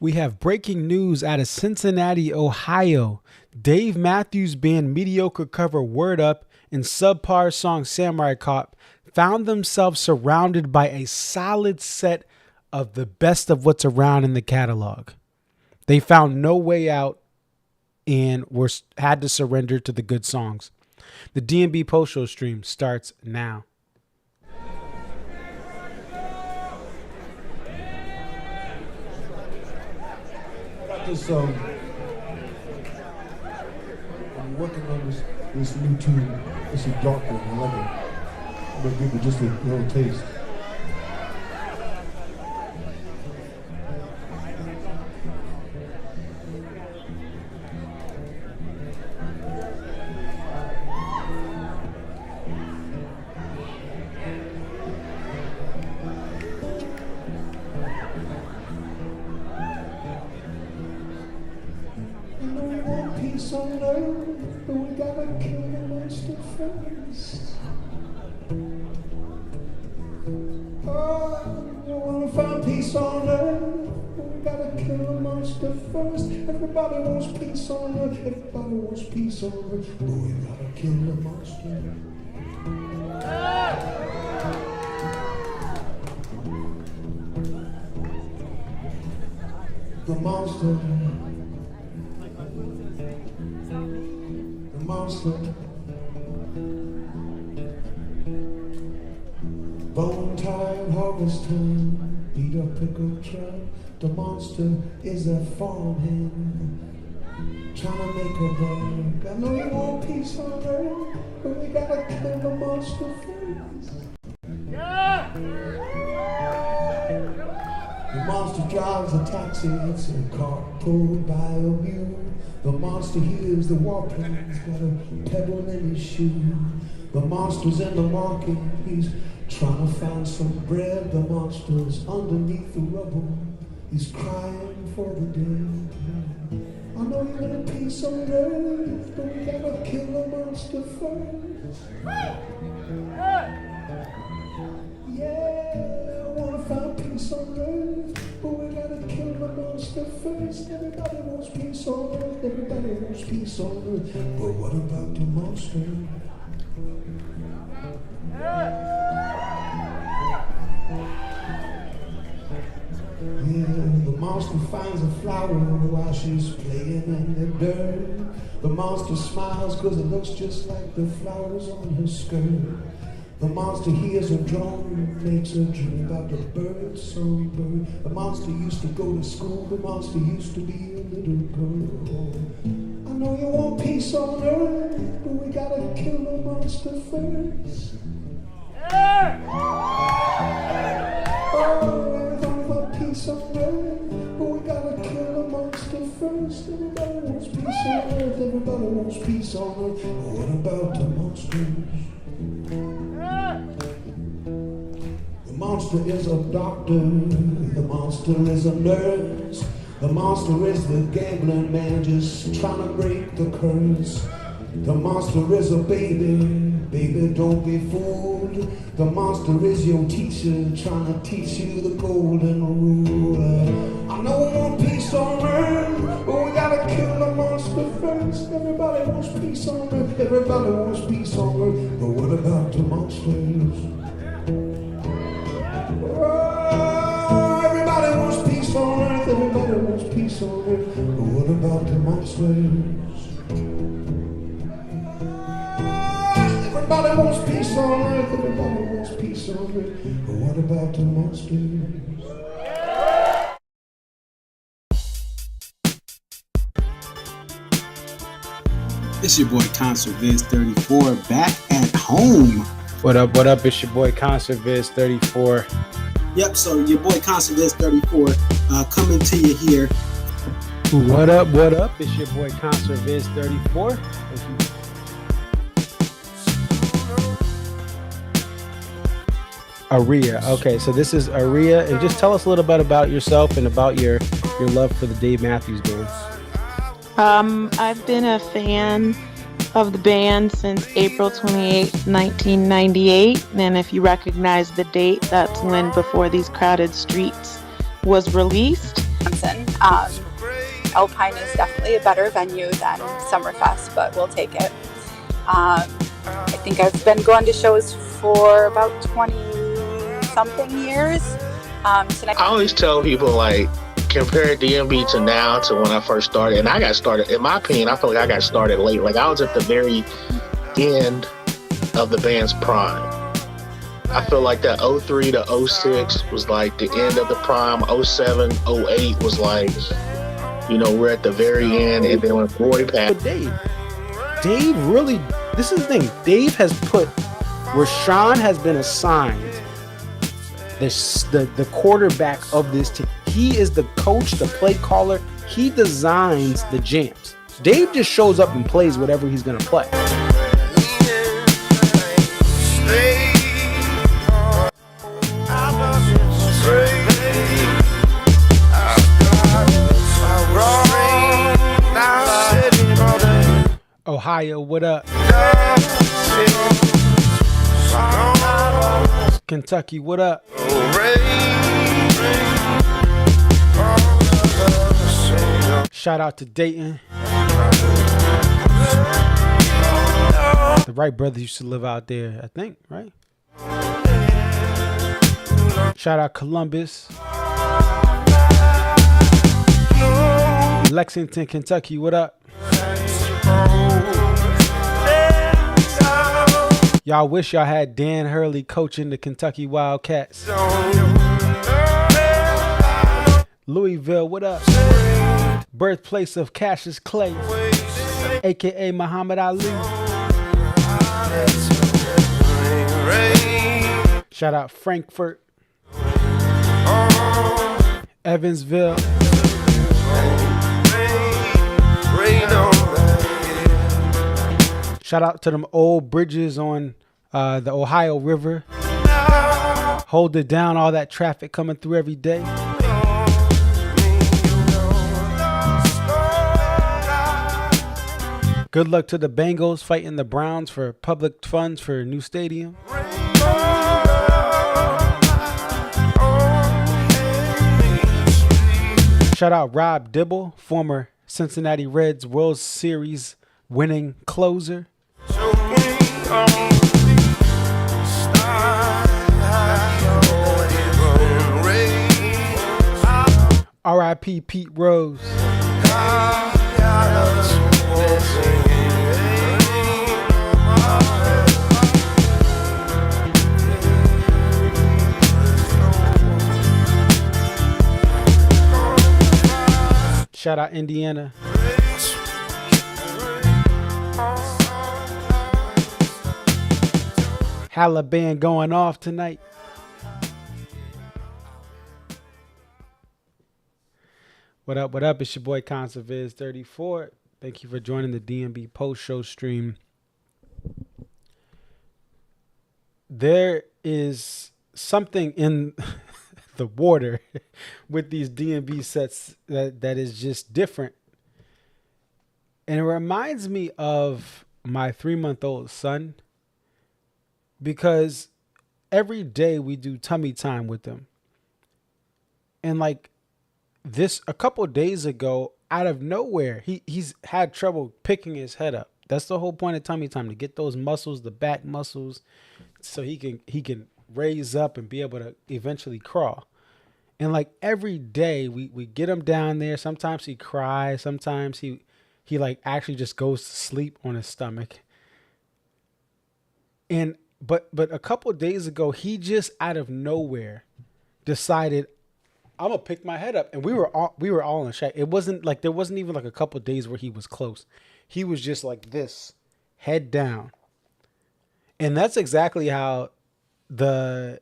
We have breaking news out of Cincinnati, Ohio. Dave Matthews Band mediocre cover Word Up and subpar song Samurai Cop found themselves surrounded by a solid set of the best of what's around in the catalog. They found no way out and had to surrender to the good songs. The D&B post-show stream starts now. This I'm working on this new tune. This is darker. I like it. I'm gonna give it just a little taste. On earth, but we gotta kill the monster first. Oh, you wanna find peace on earth, but we gotta kill the monster first. Everybody wants peace on earth, everybody wants peace on earth, but we gotta kill the monster. The monster. Monster, bone tired harvest time, beat up pickup truck. The monster is a farmhand trying to make a buck. I know you want peace on earth, but we gotta kill the monster first. Yeah. The monster drives a taxi, it's a car pulled by a mule. The monster hears the warplanes, got a pebble in his shoe. The monster's in the market, he's trying to find some bread. The monster's underneath the rubble, he's crying for the dead. I know you want peace on earth, but we gotta kill the monster first. Yeah, I wanna find peace on earth, but we gotta kill the monster first. Everybody wants peace on earth, everybody wants peace on earth, but what about the monster? Yeah, the monster finds a flower while she's playing in the dirt. The monster smiles cause it looks just like the flowers on her skirt. The monster hears a drum, makes a dream about the bird, songbird. The monster used to go to school, the monster used to be a little girl. I know you want peace on earth, but we gotta kill the monster first. Oh, everybody want peace on earth, but we gotta kill the monster first. Everybody wants peace on earth, everybody wants peace on earth, but what about the monsters? The monster is a doctor, the monster is a nurse, the monster is the gambling man just trying to break the curse. The monster is a baby, baby don't be fooled. The monster is your teacher trying to teach you the golden rule. I know we want peace on earth, but we gotta kill the monster first. Everybody wants peace on earth, everybody wants peace on earth, but what about the monsters? Oh, everybody wants peace on earth, everybody wants peace on earth, but what about the monsters? Everybody wants peace on earth, everybody wants peace on earth, but what about the monsters? It's your boy Concert Viz 34 back at home. What up, what up? It's your boy Concert Viz 34. Yep, so your boy Concert Viz 34 coming to you here. What up, what up? It's your boy Concert Viz 34. Aria. Okay, so this is Aria, and just tell us a little bit about yourself and about your love for the Dave Matthews Band. I've been a fan of the band since April 28, 1998, and if you recognize the date, that's when Before These Crowded Streets was released. Wisconsin. Alpine is definitely a better venue than Summerfest, but we'll take it. I think I've been going to shows for about 20-something years. I always tell people, like, compare DMB to now to when I first started. And I got started, in my opinion, I feel like I got started late. Like, I was at the very end of the band's prime. I feel like that 03 to 06 was like the end of the prime. 07, 08 was like, you know, we're at the very end. And then when Roy passed. But Dave really, this is the thing. Dave has put, Rashawn has been assigned the quarterback of this team. He is the coach, the play caller. He designs the jams. Dave just shows up and plays whatever he's going to play. Ohio, what up? Kentucky, what up? Shout out to Dayton. The Wright brothers used to live out there, I think, right? Shout out Columbus. Lexington, Kentucky, what up? Y'all wish y'all had Dan Hurley coaching the Kentucky Wildcats. Louisville, what up? Birthplace of Cassius Clay, aka Muhammad Ali. Shout out Frankfurt, Evansville. Shout out to them old bridges on the Ohio River. Hold it down, all that traffic coming through every day. Good luck to the Bengals fighting the Browns for public funds for a new stadium. Shout out Rob Dibble, former Cincinnati Reds World Series winning closer. R.I.P. Pete Rose. Shout out Indiana. Halaban going off tonight. What up, what up? It's your boy ConcertViz34. Thank you for joining the DMB post-show stream. There is something in the water with these DMB sets that is just different. And it reminds me of my 3-month-old son, because every day we do tummy time with him. And like this, a couple of days ago, out of nowhere, he's had trouble picking his head up. That's the whole point of tummy time, to get those muscles, the back muscles, so he can raise up and be able to eventually crawl. And like every day we get him down there. Sometimes he cries. Sometimes he like actually just goes to sleep on his stomach. And but a couple of days ago, he just out of nowhere decided, I'm gonna pick my head up. And we were all in shock. It wasn't like, there wasn't even like a couple of days where he was close. He was just like this, head down. And that's exactly how the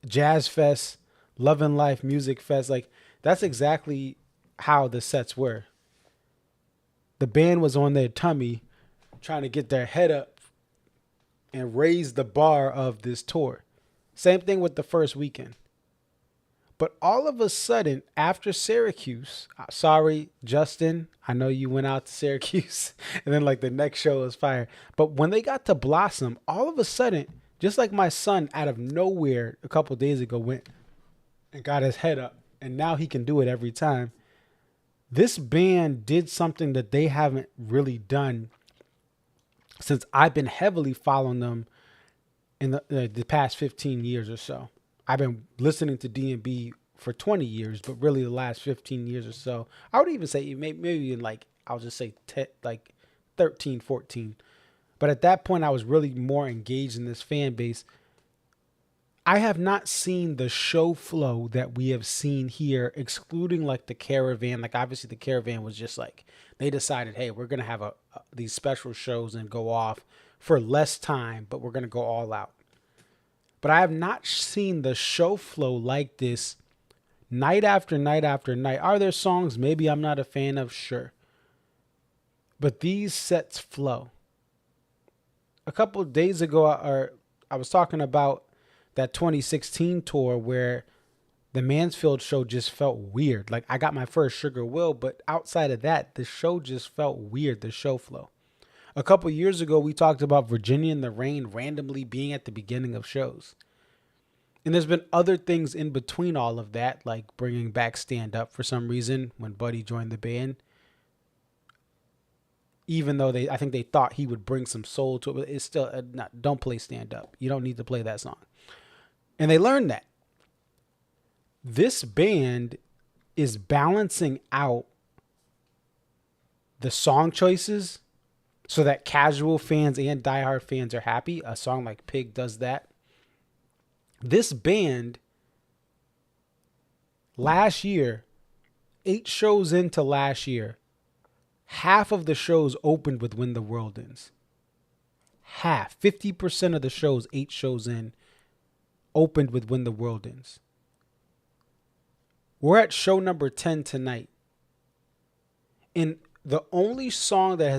Jazz Fest, Love and Life Music Fest, like that's exactly how the sets were. The band was on their tummy trying to get their head up and raise the bar of this tour. Same thing with the first weekend. But all of a sudden, after Syracuse, sorry, Justin, I know you went out to Syracuse, and then like the next show was fire. But when they got to Blossom, all of a sudden, just like my son out of nowhere a couple of days ago went and got his head up and now he can do it every time. This band did something that they haven't really done since I've been heavily following them in the past 15 years or so. I've been listening to D&B for 20 years, but really the last 15 years or so. I would even say maybe in like, I'll just say like 13, 14. But at that point, I was really more engaged in this fan base. I have not seen the show flow that we have seen here, excluding like the Caravan. Like obviously the Caravan was just like, they decided, hey, we're going to have these special shows and go off for less time, but we're going to go all out. But I have not seen the show flow like this night after night after night. Are there songs maybe I'm not a fan of? Sure. But these sets flow. A couple of days ago, I was talking about that 2016 tour where the Mansfield show just felt weird. Like I got my first Sugar Will, but outside of that, the show just felt weird, the show flow. A couple years ago, we talked about Virginia in the Rain randomly being at the beginning of shows. And there's been other things in between all of that, like bringing back Stand Up for some reason when Buddy joined the band. Even though I think they thought he would bring some soul to it, but it's still, don't play Stand Up. You don't need to play that song. And they learned that. This band is balancing out the song choices so that casual fans and diehard fans are happy. A song like Pig does that. This band, last year, 8 shows into last year, half of the shows opened with When the World Ends. Half, 50% of the shows, 8 shows in, opened with When the World Ends. We're at show number 10 tonight. And the only song that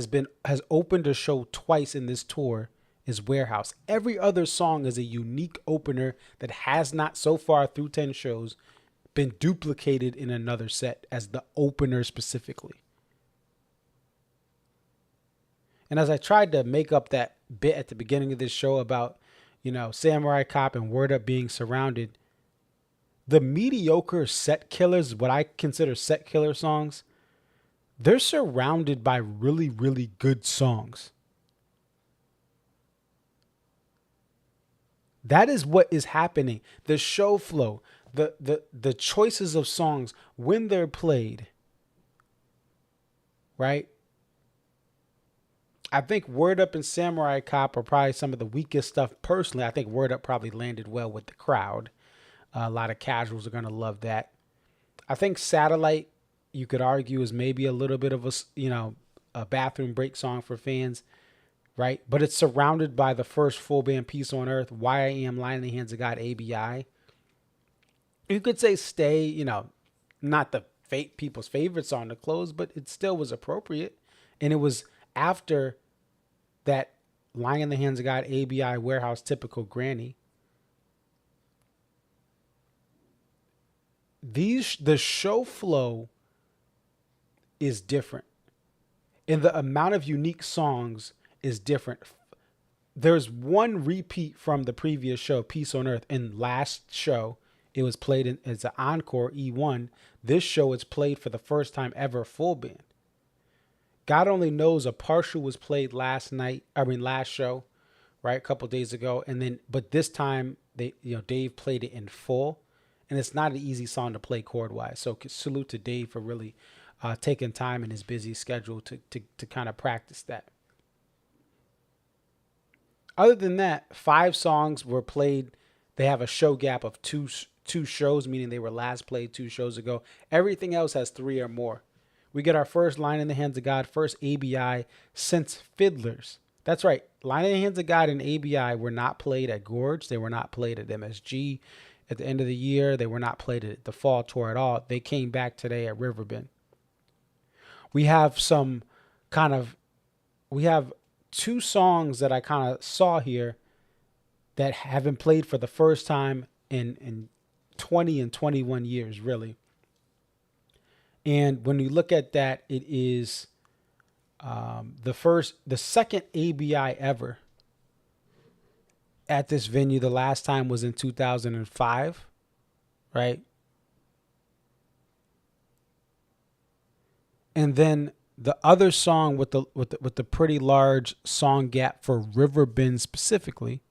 has opened a show twice in this tour is Warehouse. Every other song is a unique opener that has not so far through 10 shows been duplicated in another set as the opener specifically. And as I tried to make up that bit at the beginning of this show about, Samurai Cop and Word Up being surrounded, the mediocre set killers, what I consider set killer songs, they're surrounded by really, really good songs. That is what is happening. The show flow, the choices of songs when they're played, right? I think Word Up and Samurai Cop are probably some of the weakest stuff. Personally, I think Word Up probably landed well with the crowd. A lot of casuals are going to love that. I think Satellite, you could argue, is maybe a little bit of a bathroom break song for fans, right? But it's surrounded by the first full band piece on earth, Why I Am, Lying in the Hands of God, ABI. You could say Stay, not the people's favorite song to close, but it still was appropriate. And it was after that Lying in the Hands of God, ABI, Warehouse, Typical Granny. The show flow is different. And the amount of unique songs is different. There's one repeat from the previous show, Peace on Earth. In last show, it was played as an encore, E1. This show is played for the first time ever full band. God Only Knows a partial was played last show, right? A couple days ago. But this time Dave played it in full. And it's not an easy song to play chord-wise. So salute to Dave for really taking time in his busy schedule to kind of practice that. Other than that, 5 songs were played. They have a show gap of two shows, meaning they were last played 2 shows ago. Everything else has 3 or more. We get our first Line in the Hands of God, first ABI since Fiddlers. That's right. Line in the Hands of God and ABI were not played at Gorge. They were not played at MSG. At the end of the year, they were not played at the fall tour at all. They came back today at Riverbend. We have 2 songs that I kind of saw here that have been played for the first time in 20 and 21 years, really. And when you look at that, it is the second ABI ever at this venue. The last time was in 2005, right? And then the other song with the pretty large song gap for Riverbend specifically,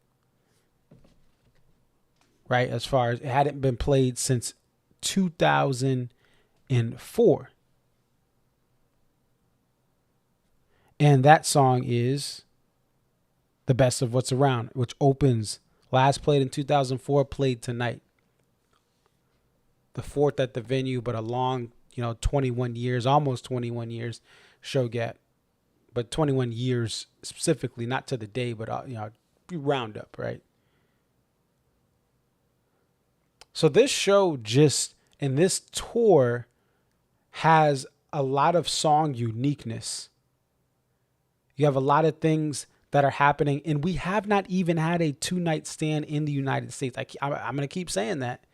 right? As far as it hadn't been played since 2004. And that song is The Best of What's Around, which opens, last played in 2004, played tonight. The fourth at the venue, but a long, 21 years, almost 21 years show gap. But 21 years specifically, not to the day, but, round up, right? So this show and this tour has a lot of song uniqueness. You have a lot of things that are happening, and we have not even had a 2-night stand in the United States. I'm going to keep saying that.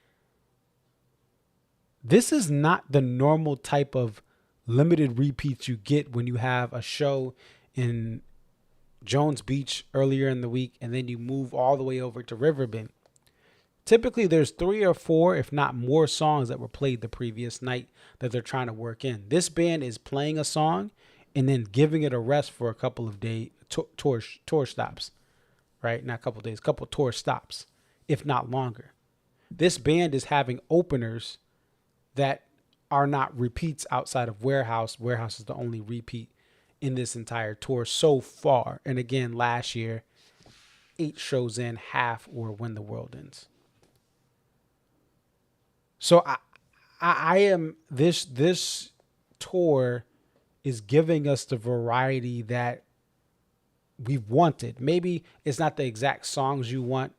This is not the normal type of limited repeats you get when you have a show in Jones Beach earlier in the week, and then you move all the way over to Riverbend. Typically, there's 3 or 4, if not more, songs that were played the previous night that they're trying to work in. This band is playing a song and then giving it a rest for a couple of days, tour stops, right? Not a couple of days, couple tour stops, if not longer. This band is having openers that are not repeats outside of Warehouse. Warehouse is the only repeat in this entire tour so far. And again, last year, 8 shows in, half or When the World Ends. So I am this tour is giving us the variety that we've wanted. Maybe it's not the exact songs you want,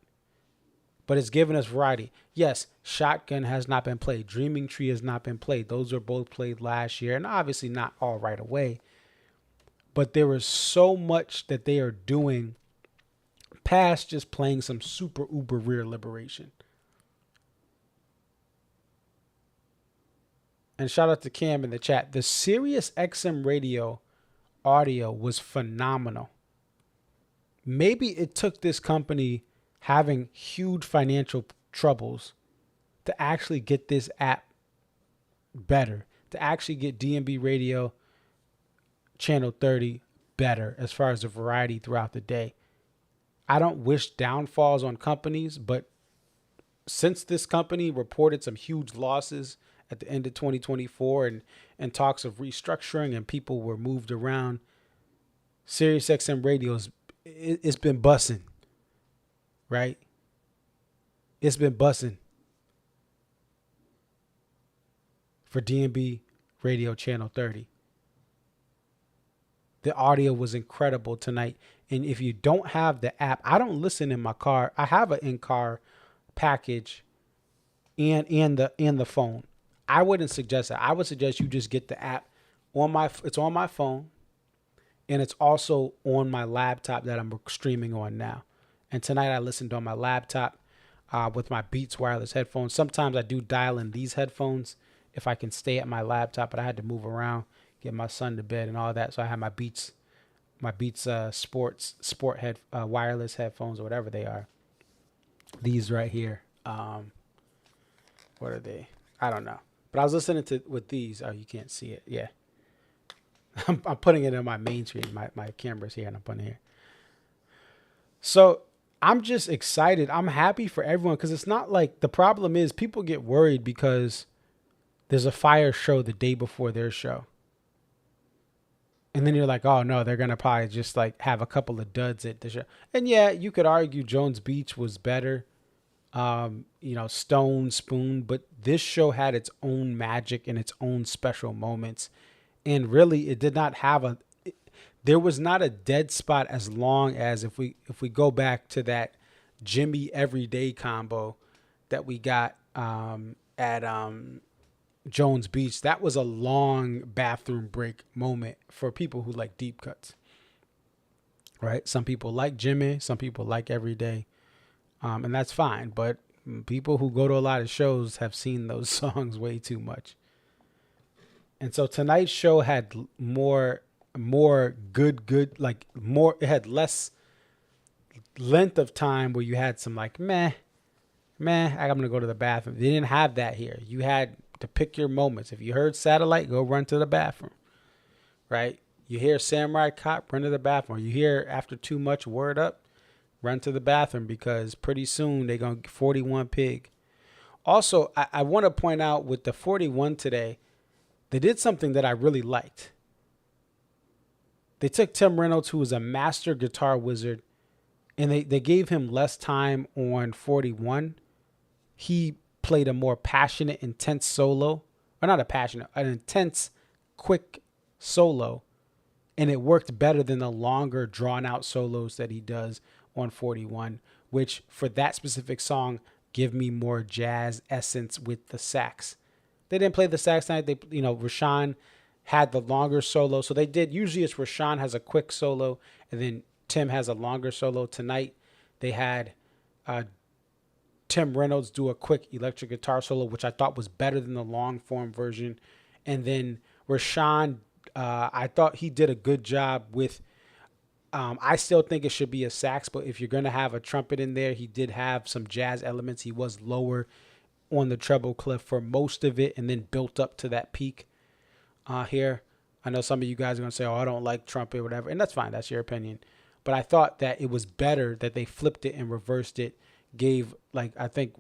but it's giving us variety. Yes, Shotgun has not been played. Dreaming Tree has not been played. Those are both played last year, and obviously not all right away. But there is so much that they are doing past just playing some super uber rare Liberation. And shout out to Cam in the chat. The SiriusXM radio audio was phenomenal. Maybe it took this company having huge financial troubles to actually get this app better, to actually get DMB Radio Channel 30 better as far as the variety throughout the day. I don't wish downfalls on companies, but since this company reported some huge losses at the end of 2024 and talks of restructuring and people were moved around, SiriusXM Radio's it's been bussing, right? It's been bussing for DMB Radio Channel 30. The audio was incredible tonight. And if you don't have the app, I don't listen in my car. I have an in-car package and the phone. I wouldn't suggest that. I would suggest you just get the app it's on my phone, and it's also on my laptop that I'm streaming on now. And tonight I listened on my laptop with my Beats wireless headphones. Sometimes I do dial in these headphones if I can stay at my laptop, but I had to move around, get my son to bed and all that. So I have my Beats wireless headphones or whatever they are. These right here. What are they? I don't know. But I was listening with these. Oh, you can't see it. Yeah. I'm putting it in my main screen. My camera's here and I'm putting it here. So I'm just excited. I'm happy for everyone because it's not like the problem is people get worried because there's a fire show the day before their show. And then you're like, oh no, they're going to probably just like have a couple of duds at the show. And yeah, you could argue Jones Beach was better. Stone, Spoon, but this show had its own magic and its own special moments. And really it did not have there was not a dead spot as long as if we go back to that Jimmy Everyday combo that we got at Jones Beach. That was a long bathroom break moment for people who like deep cuts, right? Some people like Jimmy, some people like Everyday. And that's fine. But people who go to a lot of shows have seen those songs way too much. And so tonight's show had more good, like more, it had less length of time where you had some like, meh, I'm going to go to the bathroom. They didn't have that here. You had to pick your moments. If you heard Satellite, go run to the bathroom. right? You hear Samurai Cop, run to the bathroom. You hear after too much, word up, run to the bathroom because pretty soon they're going to 41 Pig. Also, I want to point out with the 41 today, they did something that I really liked. They took Tim Reynolds, who was a master guitar wizard, and they gave him less time on 41. He played a more passionate, intense solo, or not a passionate, an intense, quick solo, and it worked better than the longer, drawn out solos that he does on 41, which for that specific song give me more jazz essence with the sax. They didn't play the sax tonight. Rashawn had the longer solo, so they did. Usually, it's Rashawn has a quick solo, and then Tim has a longer solo. Tonight, they had Tim Reynolds do a quick electric guitar solo, which I thought was better than the long form version. And then Rashawn, I thought he did a good job with. I still think it should be a sax, but if you're going to have a trumpet in there, he did have some jazz elements. He was lower on the treble clef for most of it and then built up to that peak here. I know some of you guys are going to say, oh, I don't like trumpet, whatever. And that's fine. That's your opinion. But I thought that it was better that they flipped it and reversed it. Gave, like, I think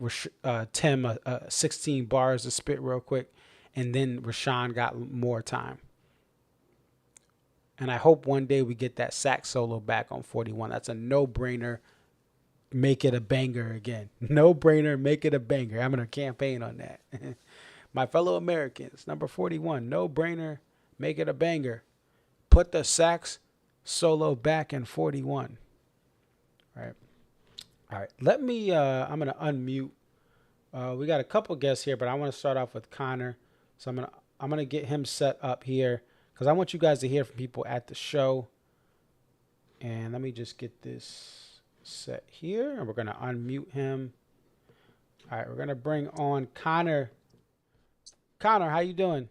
Tim 16 bars to spit real quick. And then Rashawn got more time. And I hope one day we get that sax solo back on 41. That's a no-brainer. Make it a banger again. No-brainer, make it a banger. I'm going to campaign on that. My fellow Americans, number 41, no-brainer, make it a banger. Put the sax solo back in 41. All right. Let me, I'm going to unmute. We got a couple guests here, but I want to start off with Connor. So I'm going to get him set up here because I want you guys to hear from people at the show. And let me just get this set here, and we're going to unmute him. All right, we're going to bring on Connor. Connor, how you doing?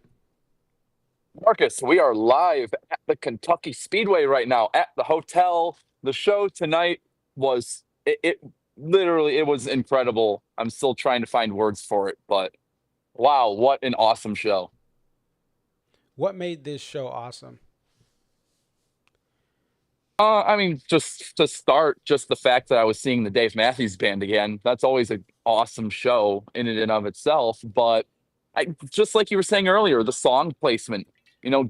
Marcus, we are live at the Kentucky Speedway right now at the hotel. The show tonight was, it literally, it was incredible. I'm still trying to find words for it, but wow, what an awesome show. What made this show awesome? I mean, just to start, just the fact that I was seeing the Dave Matthews Band again, that's always an awesome show in and of itself. But just like you were saying earlier, the song placement,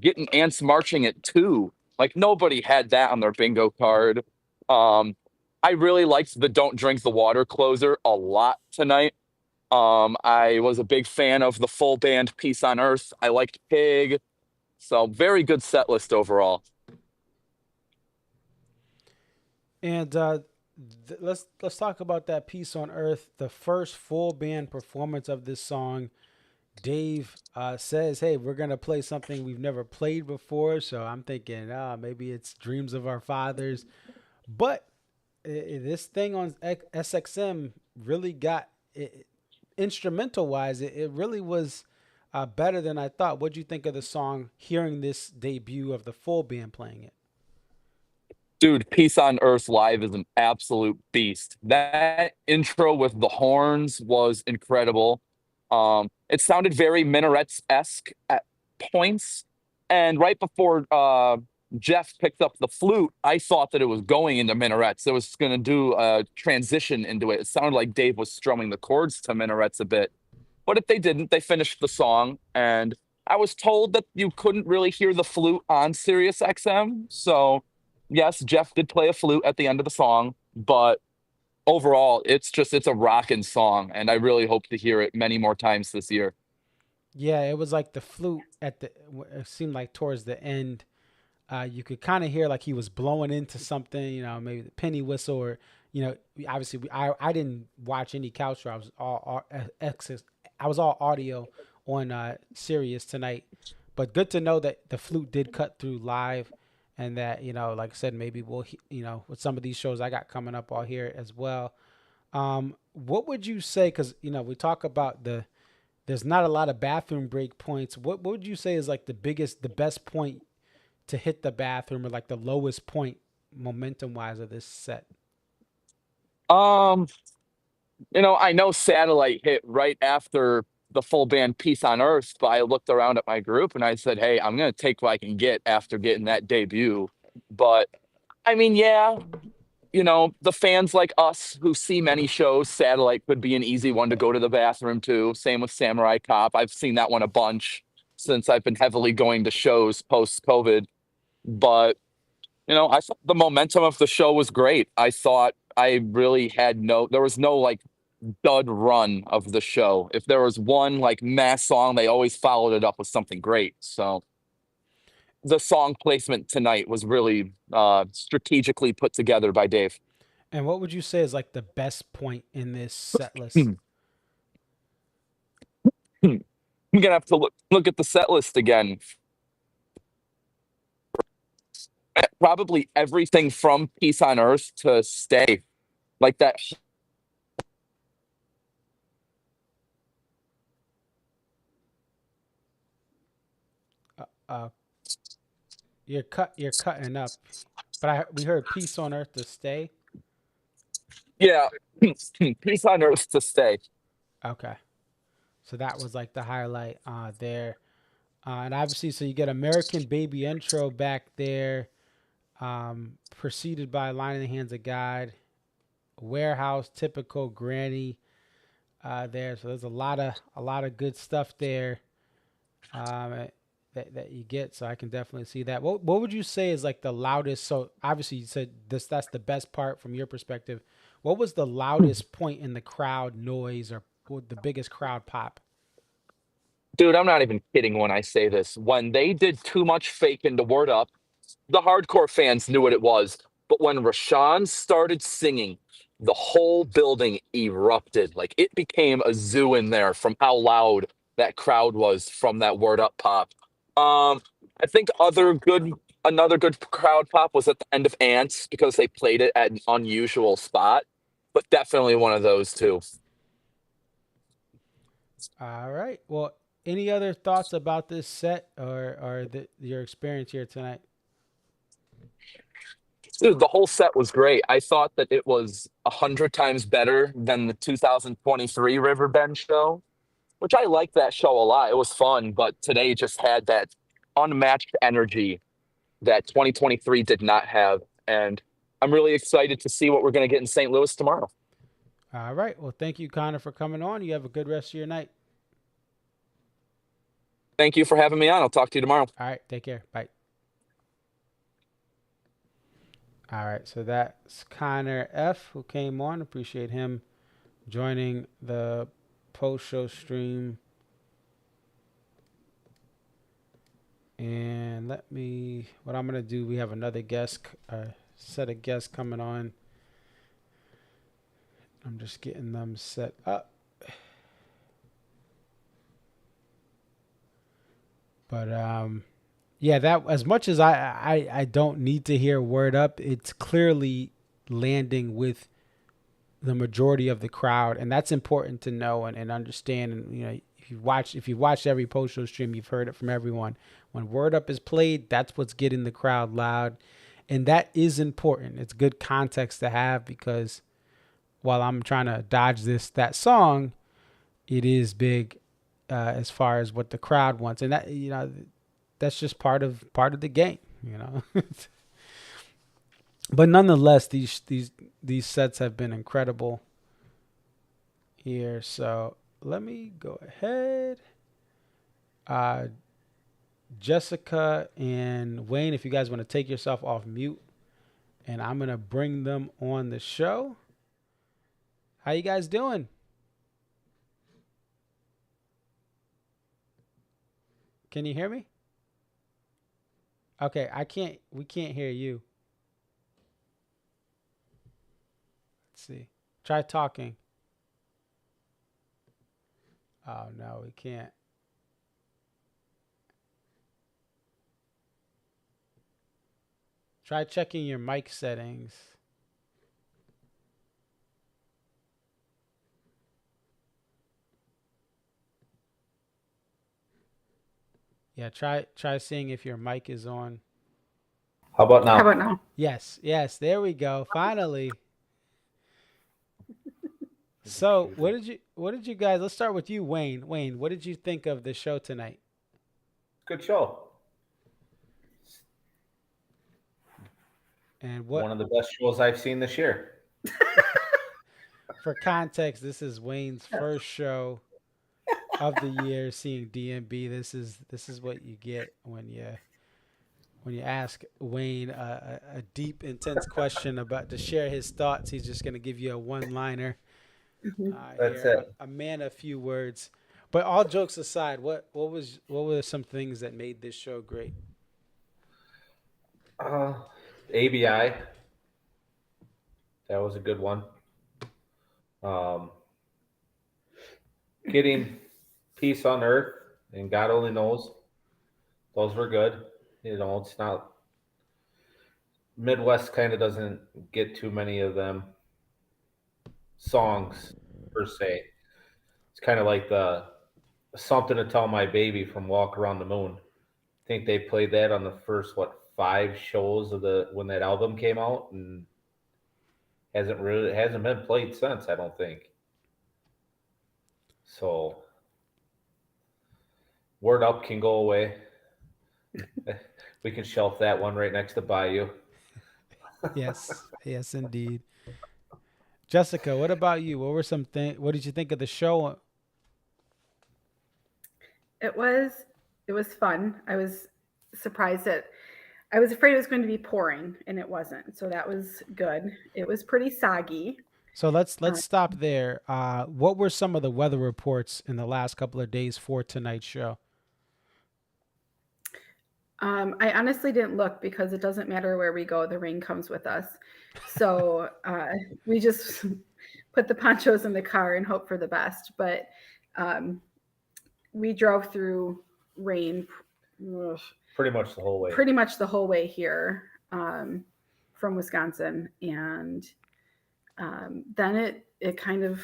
getting ants marching at 2, like nobody had that on their bingo card. I really liked the Don't Drink the Water closer a lot tonight. I was a big fan of the full band Peace on Earth. I liked Pig. So very good set list overall. And let's talk about that Peace on Earth, the first full band performance of this song. Dave says, hey, we're going to play something we've never played before. So I'm thinking, maybe it's Dreams of Our Fathers. But this thing on SXM really got, instrumental-wise, it really was better than I thought. What'd you think of the song, hearing this debut of the full band playing it? Dude, Peace on Earth live is an absolute beast. That intro with the horns was incredible. It sounded very Minarets-esque at points. And right before Jeff picked up the flute, I thought that it was going into Minarets. It was going to do a transition into it. It sounded like Dave was strumming the chords to Minarets a bit. But if they didn't, they finished the song. And I was told that you couldn't really hear the flute on SiriusXM. So yes, Jeff did play a flute at the end of the song, but overall, it's a rockin' song, and I really hope to hear it many more times this year. Yeah, it was like the flute it seemed like towards the end, you could kind of hear like he was blowing into something, maybe the penny whistle, or, obviously I didn't watch any couch show. I was all audio on Sirius tonight, but good to know that the flute did cut through live. And that, like I said, maybe we'll, with some of these shows I got coming up, I'll hear it as well. What would you say? Because, we talk about there's not a lot of bathroom break points. What would you say is like the best point to hit the bathroom, or like the lowest point momentum wise of this set? I know Satellite hit right after the full band Peace on Earth, but I looked around at my group and I said, hey, I'm going to take what I can get after getting that debut. But I mean, yeah, the fans like us who see many shows, Satellite could be an easy one to go to the bathroom to. Same with Samurai Cop. I've seen that one a bunch since I've been heavily going to shows post COVID. But, I thought the momentum of the show was great. I thought I really there was no like dud run of the show. If there was one like mass song, they always followed it up with something great. So the song placement tonight was really strategically put together by Dave. And what would you say is like the best point in this set list? I'm gonna have to look at the set list again. Probably everything from Peace on Earth to Stay, like that. You're cutting up, but we heard Peace on Earth to Stay. Yeah, Peace on Earth to Stay. Okay, so that was like the highlight there, and obviously, so you get American Baby intro back there, preceded by Line in the Hands of God, Warehouse, Typical, Granny, there. So there's a lot of good stuff there, that you get. So I can definitely see that. What would you say is like the loudest? So obviously you said that's the best part from your perspective. What was the loudest point in the crowd noise or the biggest crowd pop? Dude, I'm not even kidding when I say this. When they did Too Much Fake into Word Up, the hardcore fans knew what it was. But when Rashawn started singing, the whole building erupted. Like it became a zoo in there from how loud that crowd was from that Word Up pop. I think another good crowd pop was at the end of Ants because they played it at an unusual spot. But definitely one of those two. All right. Well, any other thoughts about this set or your experience here tonight? Dude, the whole set was great. I thought that it was 100 times better than the 2023 Riverbend show, which I liked that show a lot. It was fun, but today just had that unmatched energy that 2023 did not have. And I'm really excited to see what we're going to get in St. Louis tomorrow. All right. Well, thank you, Connor, for coming on. You have a good rest of your night. Thank you for having me on. I'll talk to you tomorrow. All right. Take care. Bye. All right. So that's Connor F. who came on. Appreciate him joining the post-show stream. And what I'm going to do, we have another set of guests coming on. I'm just getting them set up. But yeah, that as much as I don't need to hear Word Up, it's clearly landing with the majority of the crowd, and that's important to know and understand. And if you've watched every post show stream, you've heard it from everyone. When Word Up is played, that's what's getting the crowd loud, and that is important. It's good context to have because while I'm trying to dodge that song, it is big as far as what the crowd wants, and that that's just part of the game, But nonetheless, these sets have been incredible here. So let me go ahead. Jessica and Wayne, if you guys want to take yourself off mute, and I'm gonna bring them on the show. How you guys doing? Can you hear me? Okay, we can't hear you. Let's see. Try talking. Oh no, we can't. Try checking your mic settings. Yeah, try seeing if your mic is on. How about now? How about now? Yes, there we go. Finally. So, what did you guys? Let's start with you, Wayne. Wayne, what did you think of the show tonight? Good show. And One what, of the best shows I've seen this year. for context, this is Wayne's first show of the year seeing DMB. This is what you get when you ask Wayne a deep, intense question about to share his thoughts. He's just gonna give you a one-liner. That's Here, it. a man of few words. But all jokes aside, what were some things that made this show great? Uh, ABI, that was a good one. Um, Getting Peace on Earth and God Only Knows, those were good. It's not Midwest kind of doesn't get too many of them songs per se. It's kind of like the Something to Tell My Baby from Walk Around the Moon. I think they played that on the first 5 shows of the when that album came out, and hasn't been played since. I don't think so. Word Up can go away. We can shelf that one right next to Bayou. Yes, yes, indeed. Jessica, what about you? What did you think of the show? It was fun. I was surprised that I was afraid it was going to be pouring and it wasn't. So that was good. It was pretty soggy. So let's Uh, stop there. What were some of the weather reports in the last couple of days for tonight's show? I honestly didn't look because it doesn't matter where we go, the rain comes with us. So we just put the ponchos in the car and hope for the best. But um, we drove through rain Pretty much the whole way. pretty much the whole way here from Wisconsin. And then it kind of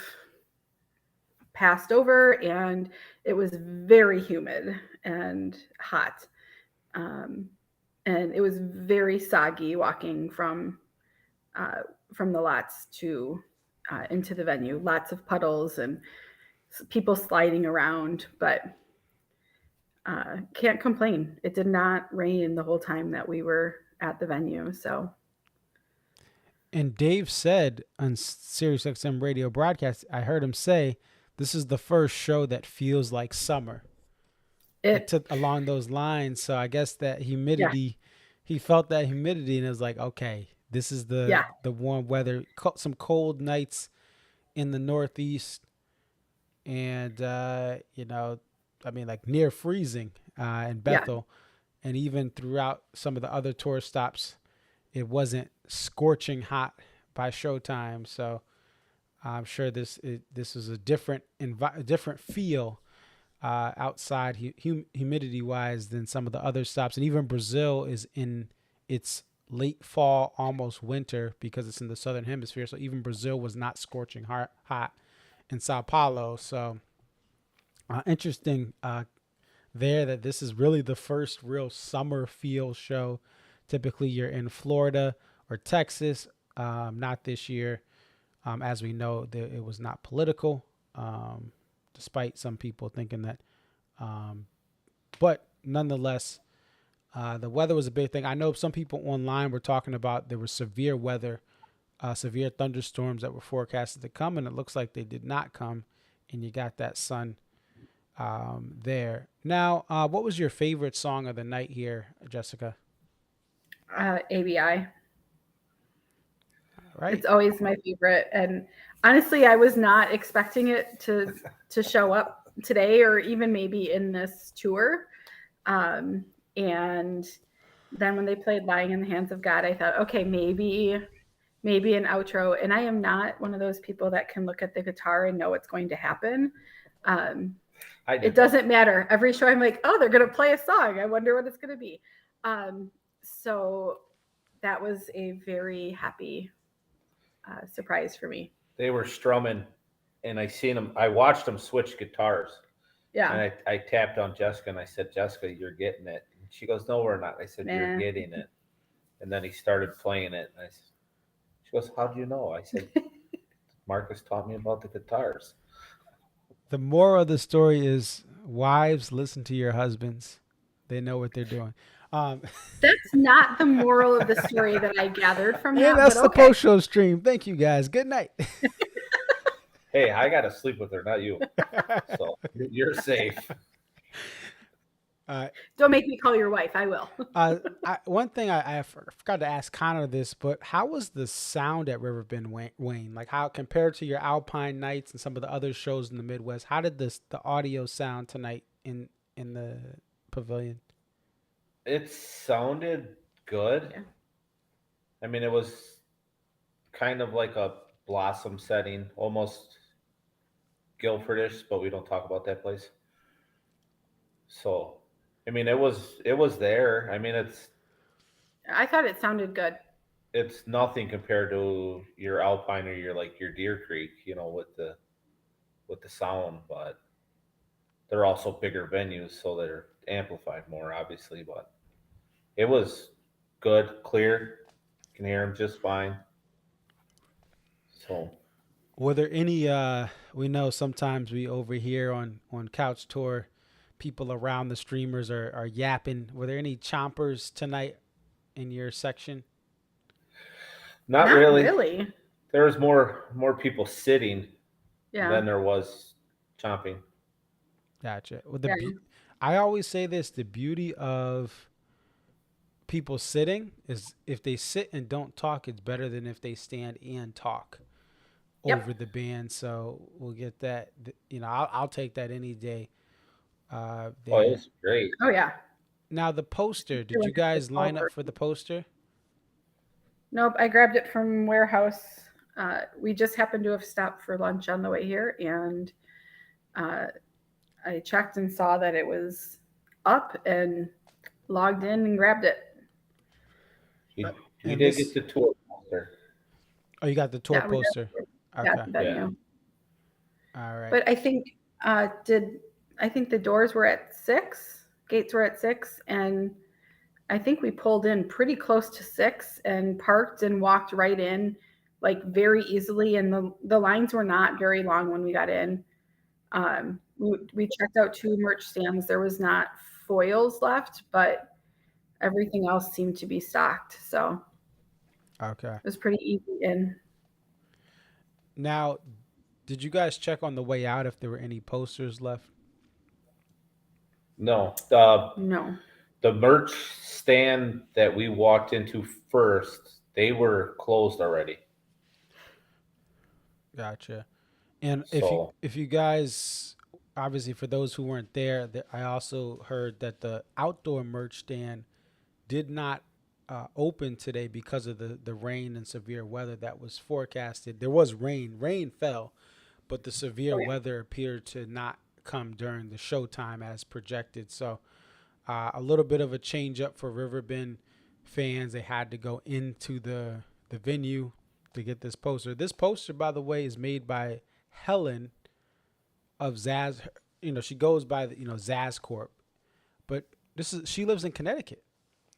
passed over and it was very humid and hot. Um, and it was very soggy walking from the lots to into the venue. Lots of puddles and people sliding around, but can't complain. It did not rain the whole time that we were at the venue. So And Dave said on SiriusXM radio broadcast, I heard him say, "This is the first show that feels like summer." It it, took along those lines. So I guess that yeah, humidity, he felt that humidity, and it was like, okay, this is yeah, the warm weather. Some cold nights in the Northeast, and I mean, like near freezing in yeah. Bethel, and even throughout some of the other tourist stops, it wasn't scorching hot by showtime. So I'm sure this is a different feel outside humidity wise than some of the other stops. And even Brazil is in its late fall, almost winter, because it's in the southern hemisphere. So even Brazil was not scorching hot in Sao Paulo. So interesting there that this is really the first real summer feel show. Typically, you're in Florida or Texas. Not this year. As we know, it was not political, despite some people thinking that. But nonetheless, the weather was a big thing. I know some people online were talking about there was severe weather, severe thunderstorms that were forecasted to come, and it looks like they did not come. And you got that sun there. Now, what was your favorite song of the night here, Jessica? ABI. Right. It's always my favorite. And honestly, I was not expecting it to show up today or even maybe in this tour. And then when they played Lying in the Hands of God, I thought, okay, maybe an outro. And I am not one of those people that can look at the guitar and know what's going to happen. It doesn't matter. Every show I'm like, oh, they're going to play a song. I wonder what it's going to be. So that was a very happy surprise for me. They were strumming, and I watched them switch guitars. Yeah. And I tapped on Jessica and I said, Jessica, you're getting it. And she goes, no, we're not. I said, you're getting it. And then he started playing it. And she goes, how do you know? I said, Marcus taught me about the guitars. The moral of the story is wives, listen to your husbands. They know what they're doing. Um, That's not the moral of the story that I gathered from and that, but that's the okay. post show stream. Thank you guys. Good night. Hey, I got to sleep with her, not you. So you're safe. uh, Don't make me call your wife. I will. one thing I forgot to ask Connor this, but how was the sound at Riverbend, Wayne? Like how compared to your Alpine nights and some of the other shows in the Midwest, how did the audio sound tonight in the pavilion? It sounded good. Yeah. I mean, it was kind of like a Blossom setting, almost Guilfordish, but we don't talk about that place. So, I mean, it was there. I mean, I thought it sounded good. it's nothing compared to your Alpine or your Deer Creek, with the sound, but they're also bigger venues, so they're amplified more, obviously. But it was good, clear. Can hear them just fine. So Were there any we know sometimes we overhear on Couch Tour people around the streamers are yapping. Were there any chompers tonight in your section? not Not really. really. There was more people sitting Yeah. than there was chomping. Gotcha. Well, Yeah. I always say this: the beauty of people sitting is if they sit and don't talk, it's better than if they stand and talk Yep. over the band. So we'll get that. I'll take that any day. Oh, it There. was great. Oh yeah. Now the poster. Did Doing you it guys line over. up for the poster? Nope. I grabbed it from warehouse. We just happened to have stopped for lunch on the way here, and I checked and saw that it was up and logged in and grabbed it. You, you And did this. get the tour poster. Oh, you got the tour Yeah, we poster. got Okay. the venue. All right. But I think the doors were at 6, gates were at 6, and I think we pulled in pretty close to 6 and parked and walked right in, like very easily. And the lines were not very long when we got in. We checked out 2 merch stands. There was not foils left, but everything else seemed to be stocked. So Okay. it was pretty easy in. Now, did you guys check on the way out if there were any posters left? No, No. the merch stand that we walked into first, they were closed already. Gotcha. And So if you guys obviously for those who weren't there, I also heard that the outdoor merch stand did not open today because of the rain and severe weather that was forecasted. There was rain, rain fell, but the severe weather appeared to not come during the showtime as projected. So a little bit of a change up for Riverbend fans. They had to go into the venue to get this poster. This poster, by the way, is made by Helen of Zaz. She goes by the Zaz Corp, but she lives in Connecticut.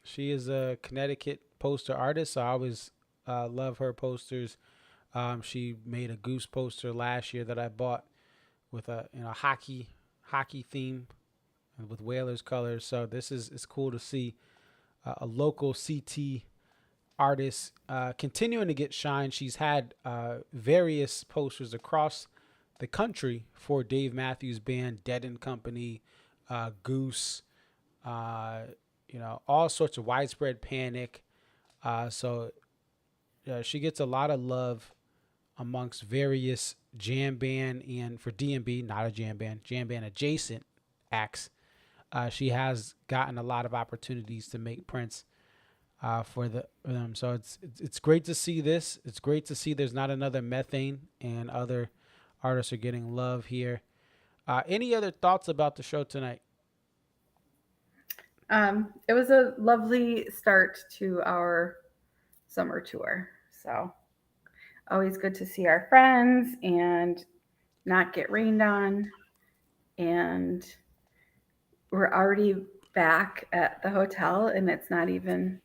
She is a Connecticut poster artist. So I always love her posters. She made a Goose poster last year that I bought with a hockey theme with Whalers colors. So it's cool to see a local CT artist continuing to get shine. She's had various posters across the country for Dave Matthews Band, Dead and Company, Goose, all sorts of Widespread Panic. So she gets a lot of love amongst various jam band and for DMB, not a jam band adjacent acts. She has gotten a lot of opportunities to make prints for them. So it's great to see this. It's great to see there's not another Methane and other artists are getting love here. Any other thoughts about the show tonight? It was a lovely start to our summer tour. So always good to see our friends and not get rained on. And we're already back at the hotel, and it's not even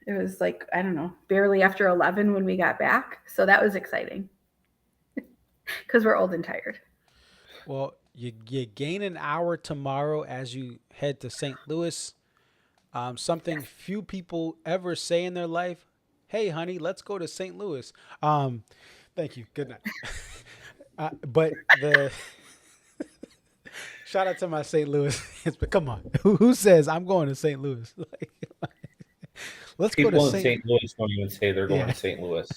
It was like, I don't know, barely after 11 when we got back. So that was exciting because we're old and tired. Well, you gain an hour tomorrow as you head to St. Louis. Something few people ever say in their life. Hey, honey, let's go to St. Louis. Thank you. Good night. But the shout out to my St. Louis. But come on, who says I'm going to St. Louis? Let's People go to in St. Louis don't even say they're going to St. Louis.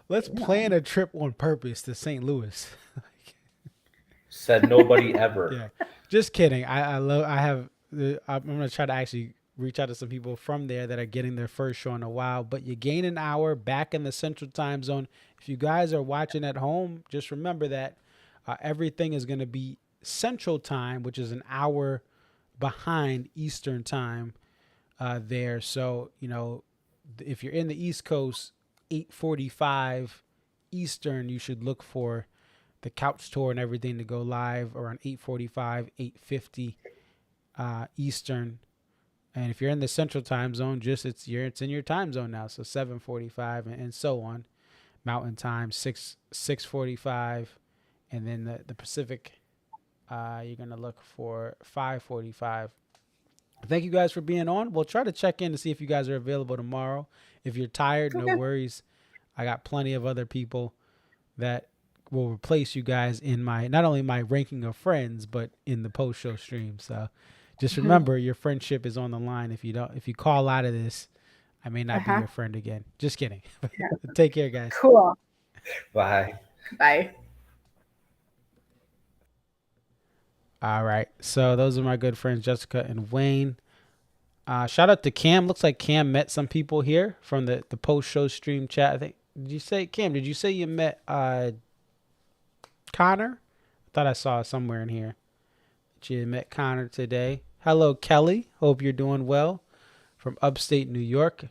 Let's plan a trip on purpose to St. Louis. Said nobody ever. Yeah, just kidding. I'm gonna try to actually reach out to some people from there that are getting their first show in a while. But you gain an hour back in the Central Time Zone. If you guys are watching at home, just remember that everything is gonna be Central Time, which is an hour behind Eastern Time there. So if you're in the East Coast, 8:45 Eastern, you should look for the couch tour and everything to go live around 8:45, 8:50 Eastern. And if you're in the Central Time Zone, it's in your time zone now. So 7:45 and so on. Mountain Time 6:45, and then the Pacific, you're gonna look for 5:45. Thank you guys for being on. We'll try to check in to see if you guys are available tomorrow. If you're tired, no worries. I got plenty of other people that will replace you guys in not only my ranking of friends, but in the post show stream. So just remember your friendship is on the line. If you call out of this, I may not be your friend again. Just kidding. Take care, guys. Cool. Bye. Bye. All right. So those are my good friends, Jessica and Wayne. Shout out to Cam. Looks like Cam met some people here from the post show stream chat. I think, did you say you met Connor? I thought I saw it somewhere in here. You met Connor today. Hello, Kelly. Hope you're doing well from upstate New York.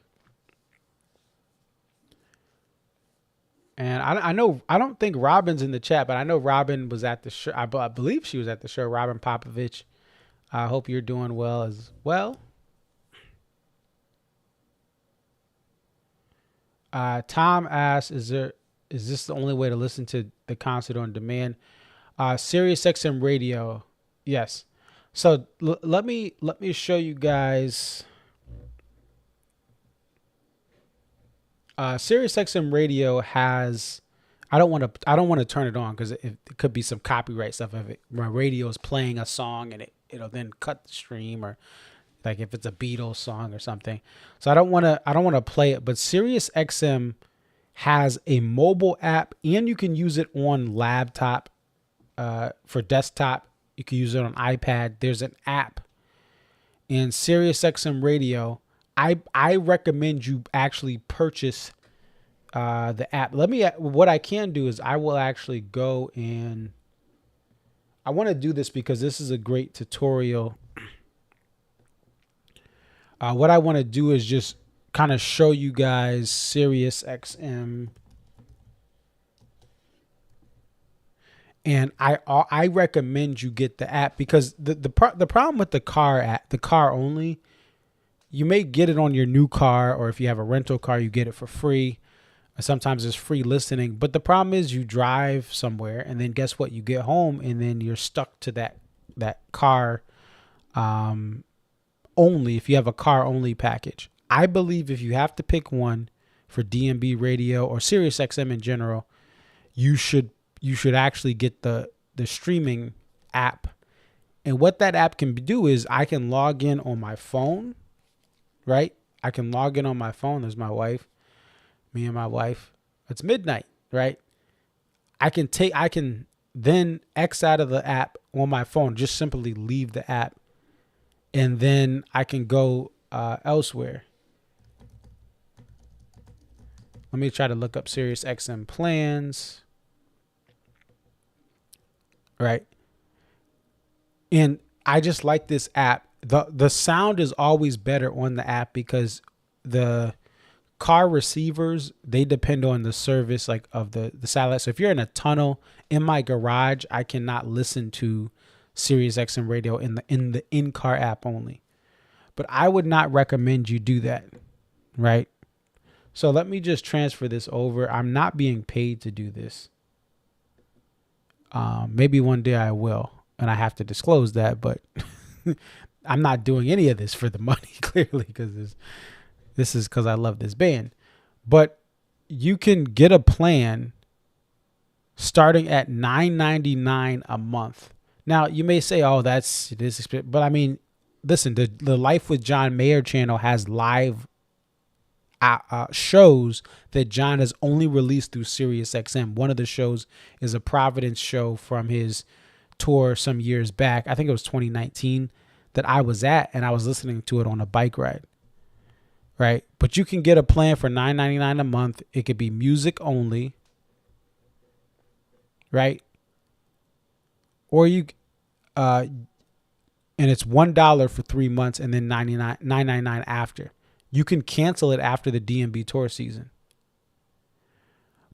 And I don't think Robin's in the chat, but I know Robin was at the show. I believe she was at the show. Robin Popovich. I hope you're doing well as well. Tom asks, is this the only way to listen to the concert on demand? SiriusXM radio. Yes. So let me show you guys. SiriusXM radio has. I don't want to turn it on because it could be some copyright stuff. If my radio is playing a song and it'll then cut the stream, or like if it's a Beatles song or something. So I don't want to play it. But SiriusXM has a mobile app, and you can use it on laptop for desktop. You can use it on iPad. There's an app in SiriusXM radio. I recommend you actually purchase the app. What I can do is I will actually go and I want to do this because this is a great tutorial. What I want to do is just kind of show you guys SiriusXM. And I recommend you get the app because the problem with the car app, the car only, you may get it on your new car, or if you have a rental car, you get it for free. Sometimes it's free listening, but the problem is you drive somewhere and then guess what? You get home and then you're stuck to that car only if you have a car only package. I believe if you have to pick one for DMB radio or SiriusXM in general, you should actually get the streaming app. And what that app can do is I can log in on my phone, right? I can log in on my phone. There's my wife, me and my wife. It's midnight, right? I can then X out of the app on my phone, just simply leave the app. And then I can go elsewhere. Let me try to look up SiriusXM plans. Right. And I just like this app. The sound is always better on the app because the car receivers, they depend on the service like of the satellite. So if you're in a tunnel in my garage, I cannot listen to SiriusXM radio in the in-car app only. but I would not recommend you do that, right? So let me just transfer this over. I'm not being paid to do this. Maybe one day I will, and I have to disclose that, but I'm not doing any of this for the money, clearly, because this is because I love this band. But you can get a plan starting at $9.99 a month. Now, you may say, oh, this is, but I mean, listen, the Life with John Mayer channel has live shows that John has only released through SiriusXM. One of the shows is a Providence show from his tour some years back. I think it was 2019 that I was at, and I was listening to it on a bike ride. Right? But you can get a plan for $9.99 a month. It could be music only. Right? Or you and it's $1 for 3 months and then $9.99 after. You can cancel it after the DMB tour season.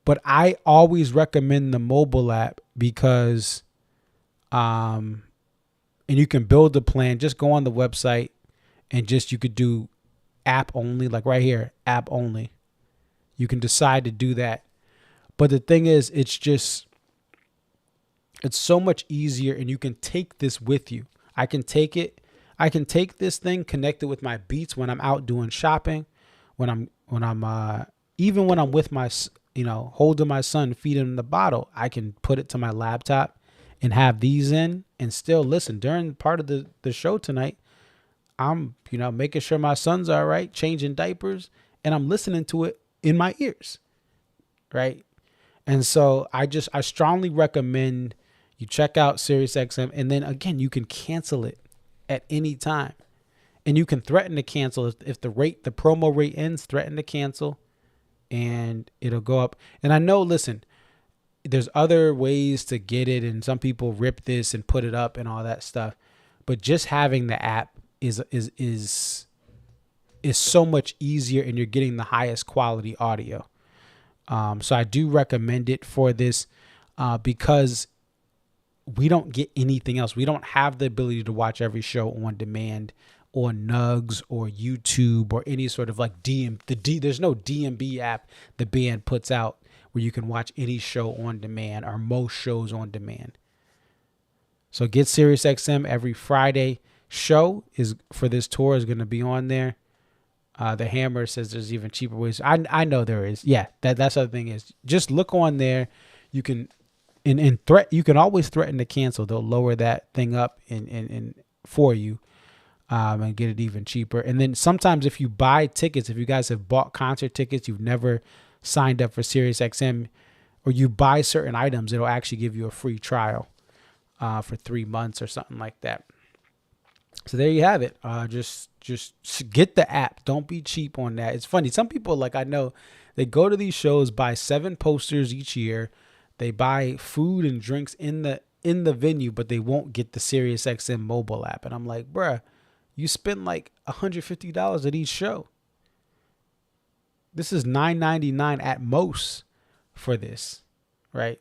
But I always recommend the mobile app because and you can build a plan. Just go on the website and you could do app only, like right here, app only. You can decide to do that. But the thing is, it's so much easier, and you can take this with you. I can take this thing, connect it with my Beats when I'm out doing shopping, when I'm even when I'm with my, holding my son, feeding him the bottle, I can put it to my laptop and have these in and still listen. During part of the show tonight, I'm, making sure my son's all right, changing diapers, and I'm listening to it in my ears. Right. And so I strongly recommend you check out SiriusXM, and then again, you can cancel it at any time, and you can threaten to cancel if the promo rate ends. Threaten to cancel, and it'll go up. And I know, listen, there's other ways to get it, and some people rip this and put it up and all that stuff, but just having the app is so much easier, and you're getting the highest quality audio. So I do recommend it for this because we don't get anything else. We don't have the ability to watch every show on demand or Nugs or YouTube or any sort of like there's no DMB app the band puts out where you can watch any show on demand or most shows on demand. So get SiriusXM every Friday. Show is for this tour is going to be on there. The Hammer says there's even cheaper ways. I know there is. Yeah, that's the thing is just look on there. You can you can always threaten to cancel. They'll lower that thing up in for you and get it even cheaper. And then sometimes if you buy tickets, if you guys have bought concert tickets, you've never signed up for SiriusXM, or you buy certain items, it'll actually give you a free trial for 3 months or something like that. So there you have it. Just get the app. Don't be cheap on that. It's funny. Some people, I know, they go to these shows, buy 7 posters each year. They buy food and drinks in the venue, but they won't get the SiriusXM mobile app. And I'm like, bruh, you spend like $150 at each show. This is $9.99 at most for this, right?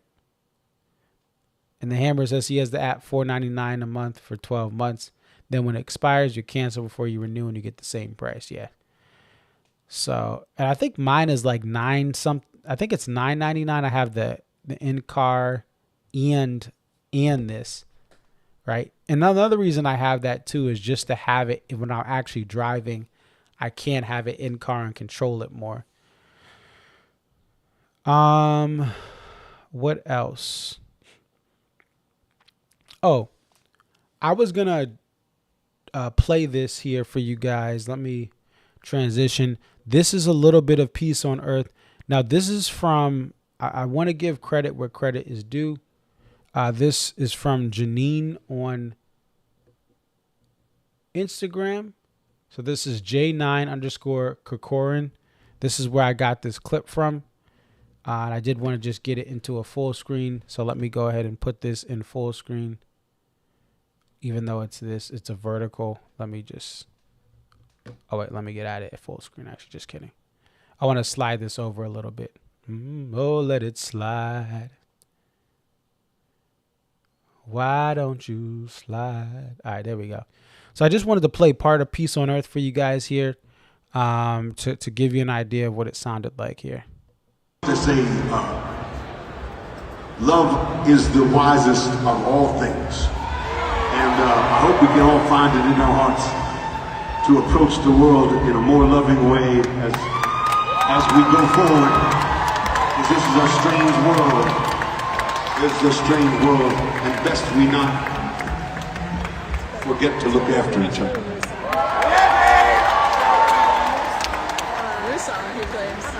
And the Hammer says he has the app $4.99 a month for 12 months. Then when it expires, you cancel before you renew and you get the same price. Yeah. So, and I think mine is like I think it's $9.99. I have the in-car and this, right? And another reason I have that too is just to have it when I'm actually driving. I can have it in-car and control it more. What else? Oh, I was going to play this here for you guys. Let me transition. This is a little bit of Peace on Earth. Now, this is from, I want to give credit where credit is due. This is from Janine on Instagram. So this is J9_Kokorin. This is where I got this clip from. And I did want to just get it into a full screen. So let me go ahead and put this in full screen. Even though it's a vertical. Let me get at it at full screen. Actually, just kidding. I want to slide this over a little bit. Oh, let it slide. Why don't you slide? All right, there we go. So I just wanted to play part of Peace on Earth for you guys here, to give you an idea of what it sounded like here. To say, love is the wisest of all things. And I hope we can all find it in our hearts to approach the world in a more loving way as we go forward. Because this is a strange world. This is a strange world, and best we not forget to look after each other. New song he plays.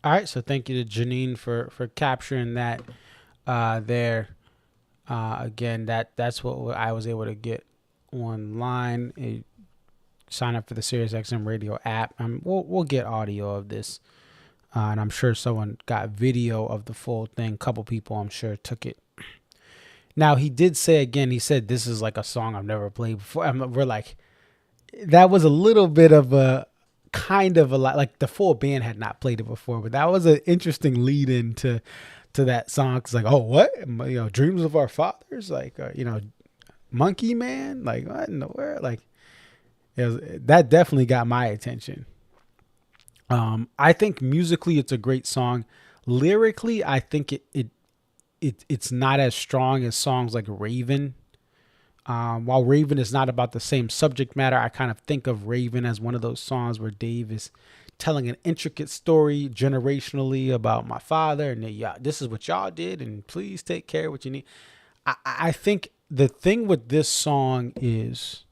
All right, so thank you to Janine for capturing that there. Again, that's what I was able to get online. Sign up for the SiriusXM radio app. We'll get audio of this, and I'm sure someone got video of the full thing. A couple people, I'm sure, took it. Now, he did say again, he said, this is like a song I've never played before. We're like, that was a little bit of a kind of a lot, like the full band had not played it before, but that was an interesting lead in to that song. It's like, oh, what? Dreams of Our Fathers? Like, Monkey Man? Like, what in the world? Like, that definitely got my attention. I think musically it's a great song. Lyrically, I think it's not as strong as songs like Raven. While Raven is not about the same subject matter, I kind of think of Raven as one of those songs where Dave is telling an intricate story generationally about my father, and this is what y'all did, and please take care of what you need. I think the thing with this song is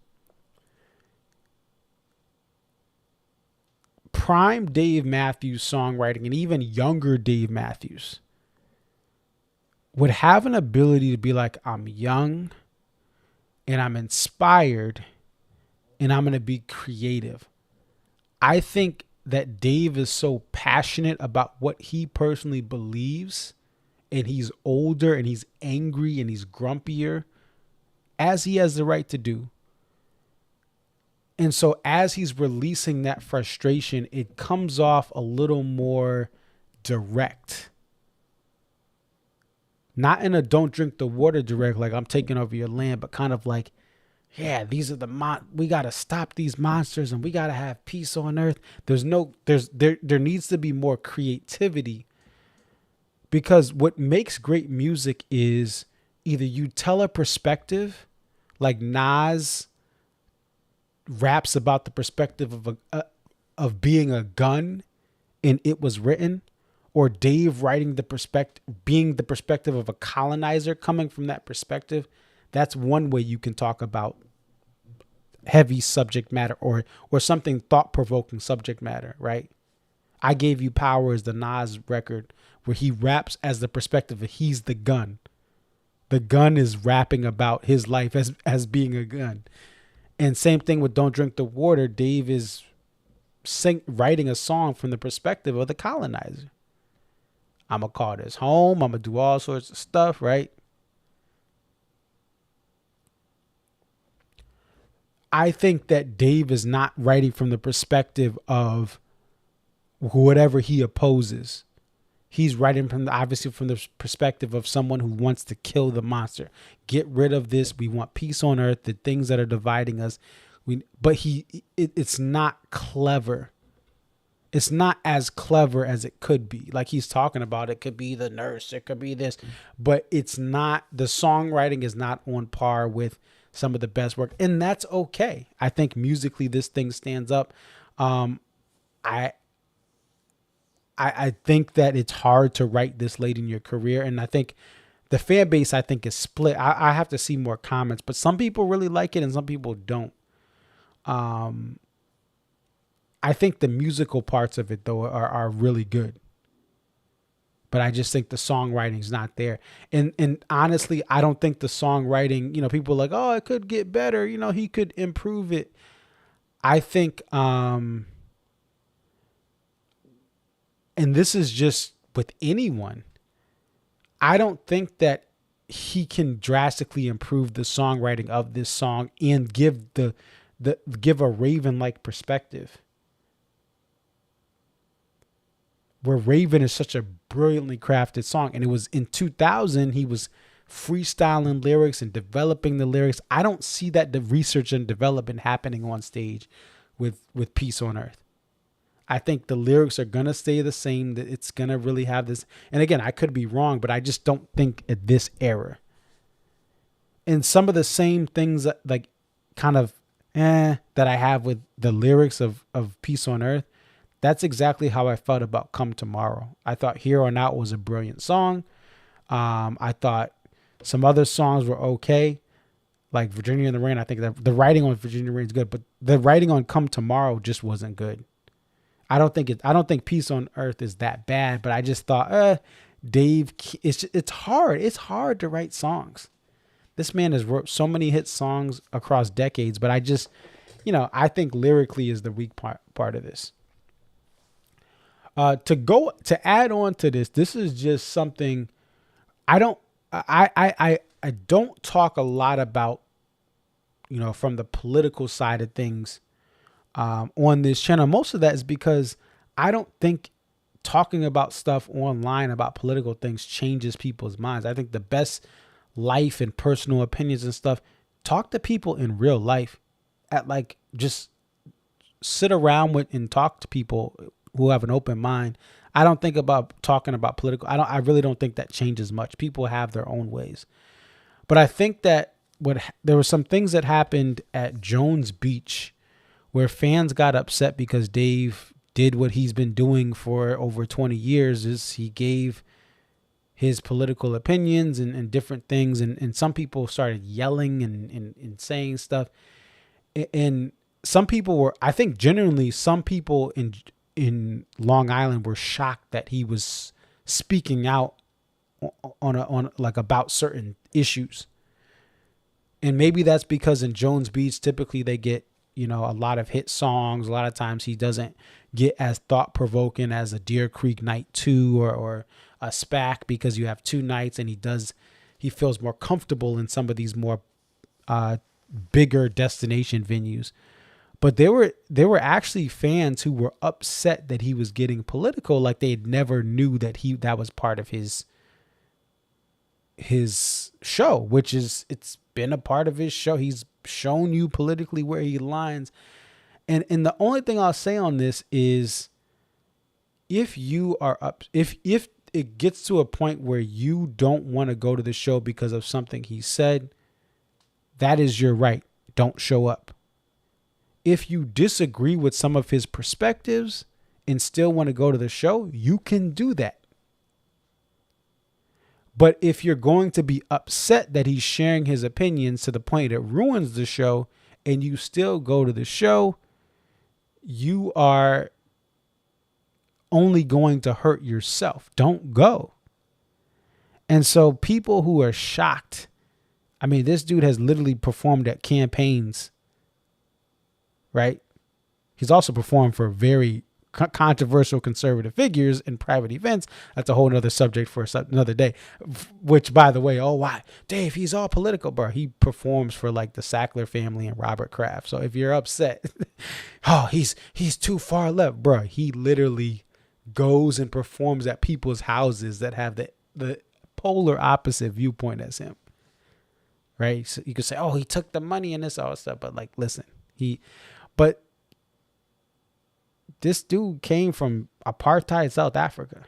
prime Dave Matthews songwriting, and even younger Dave Matthews would have an ability to be like, I'm young and I'm inspired and I'm going to be creative. I think that Dave is so passionate about what he personally believes, and he's older and he's angry and he's grumpier, as he has the right to do. And so as he's releasing that frustration, it comes off a little more direct. Not in a don't drink the water direct, like I'm taking over your land, but kind of like, yeah, these are we got to stop these monsters and we got to have peace on earth. There needs to be more creativity, because what makes great music is either you tell a perspective, like Nas raps about the perspective of being a gun and It Was Written, or Dave writing being the perspective of a colonizer coming from that perspective. That's one way you can talk about heavy subject matter or something thought-provoking subject matter, right? I Gave You Power is the Nas record where he raps as the perspective of he's the gun. The gun is rapping about his life as being a gun. And same thing with Don't Drink the Water. Dave is writing a song from the perspective of the colonizer. I'm going to call this home. I'm going to do all sorts of stuff, right? I think that Dave is not writing from the perspective of whatever he opposes. He's writing obviously from the perspective of someone who wants to kill the monster. Get rid of this. We want peace on earth. The things that are dividing us. It's not clever. It's not as clever as it could be. Like he's talking about, it could be the nurse, it could be this, but it's not. The songwriting is not on par with some of the best work, and that's okay. I think musically this thing stands up. I think that it's hard to write this late in your career. And I think the fan base, I think, is split. I have to see more comments, but some people really like it and some people don't. I think the musical parts of it, though, are really good. But I just think the songwriting is not there. And honestly, I don't think the songwriting, people are like, oh, it could get better. He could improve it. I think, and this is just with anyone, I don't think that he can drastically improve the songwriting of this song and give give a Raven-like perspective. Where Raven is such a brilliantly crafted song. And it was in 2000, he was freestyling lyrics and developing the lyrics. I don't see that the research and development happening on stage with Peace on Earth. I think the lyrics are going to stay the same, that it's going to really have this. And again, I could be wrong, but I just don't think at this era. And some of the same things that I have with the lyrics of Peace on Earth, that's exactly how I felt about Come Tomorrow. I thought Here on Out was a brilliant song. I thought some other songs were okay, like Virginia in the Rain. I think that the writing on Virginia in the Rain is good, but the writing on Come Tomorrow just wasn't good. I don't think Peace on Earth is that bad, but I just thought, Dave, it's hard. It's hard to write songs. This man has wrote so many hit songs across decades, but I just, I think lyrically is the weak part of this. To add on to this is just something I don't talk a lot about, from the political side of things. On this channel. Most of that is because I don't think talking about stuff online about political things changes people's minds. I think the best life and personal opinions and stuff, talk to people in real life, just sit around with and talk to people who have an open mind. I don't think about talking about political. I really don't think that changes much. People have their own ways, but I think that there were some things that happened at Jones Beach where fans got upset because Dave did what he's been doing for over 20 years, is he gave his political opinions and different things. And some people started yelling and saying stuff. And some people were, I think genuinely, some people in Long Island were shocked that he was speaking out on about certain issues. And maybe that's because in Jones Beach, typically they get, a lot of hit songs. A lot of times he doesn't get as thought-provoking as a Deer Creek Night 2 or a SPAC, because you have two nights and he feels more comfortable in some of these more bigger destination venues. But there were actually fans who were upset that he was getting political, like they never knew that was part of his show, which is, it's been a part of his show. He's shown you politically where he lines. And the only thing I'll say on this is, if it gets to a point where you don't want to go to the show because of something he said, that is your right. Don't show up. If you disagree with some of his perspectives and still want to go to the show, you can do that. But if you're going to be upset that he's sharing his opinions to the point it ruins the show, and you still go to the show, you are only going to hurt yourself. Don't go. And so people who are shocked, I mean, this dude has literally performed at campaigns, right? He's also performed for very controversial conservative figures in private events. That's a whole nother subject for another day. Which, by the way, oh, why? Dave, he's all political, bro. He performs for like the Sackler family and Robert Kraft. So if you're upset, oh, he's too far left, bro. He literally goes and performs at people's houses that have the polar opposite viewpoint as him. Right? So you could say, oh, he took the money and this all stuff, but like, listen, but this dude came from apartheid South Africa,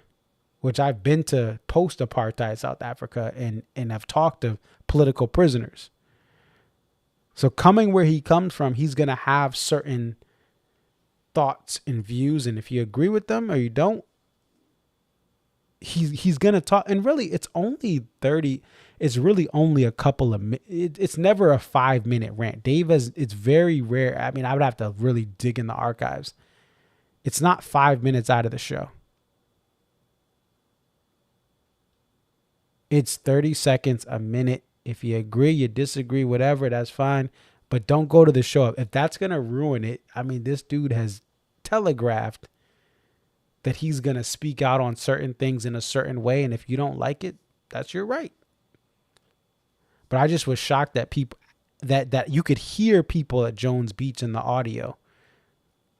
which I've been to post-apartheid South Africa and I've talked to political prisoners. So coming where he comes from, he's going to have certain thoughts and views. And if you agree with them or you don't, he's going to talk. And really, it's only 30. It's really only a couple of minutes. It's never a 5-minute rant. It's very rare. I mean, I would have to really dig in the archives. It's not 5 minutes out of the show. It's 30 seconds, a minute. If you agree, you disagree, whatever, that's fine. But don't go to the show. If that's going to ruin it, I mean, this dude has telegraphed that he's going to speak out on certain things in a certain way. And if you don't like it, that's your right. But I just was shocked that people, that you could hear people at Jones Beach in the audio.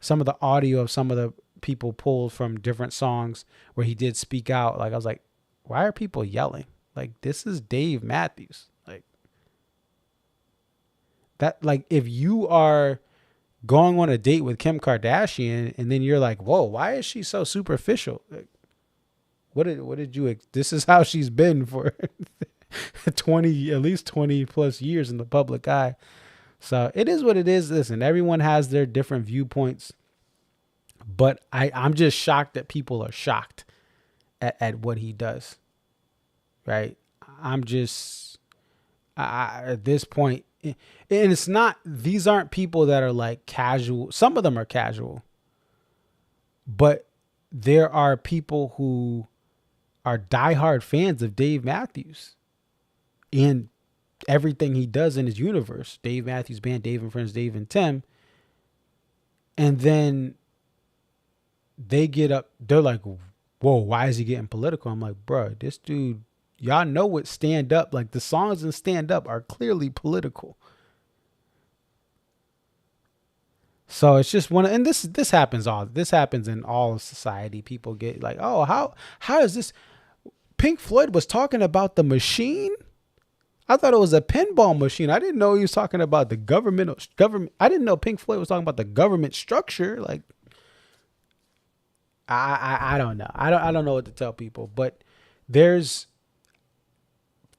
Some of the audio of some of the people pulled from different songs where he did speak out. Like, I was like, why are people yelling? Like, this is Dave Matthews. Like, that, like, if you are going on a date with Kim Kardashian and then you're like, whoa, why is she so superficial? Like, what did you, this is how she's been for at least 20 plus years in the public eye. So it is what it is. Listen, everyone has their different viewpoints, but I'm just shocked that people are shocked at what he does. Right. I'm just, at this point, and it's not, these aren't people that are like casual. Some of them are casual, but there are people who are diehard fans of Dave Matthews and everything he does in his universe. Dave Matthews Band, Dave and Friends, Dave and Tim. And then they get up, they're like, whoa, why is he getting political? I'm like, bro, this dude, y'all know what stand up, like the songs in stand up are clearly political. So it's just one, and this happens in all of society. People get like, oh, how is this? Pink Floyd was talking about the machine. I thought it was a pinball machine. I didn't know he was talking about the government. I didn't know Pink Floyd was talking about the government structure. Like, I don't know. I don't know what to tell people, but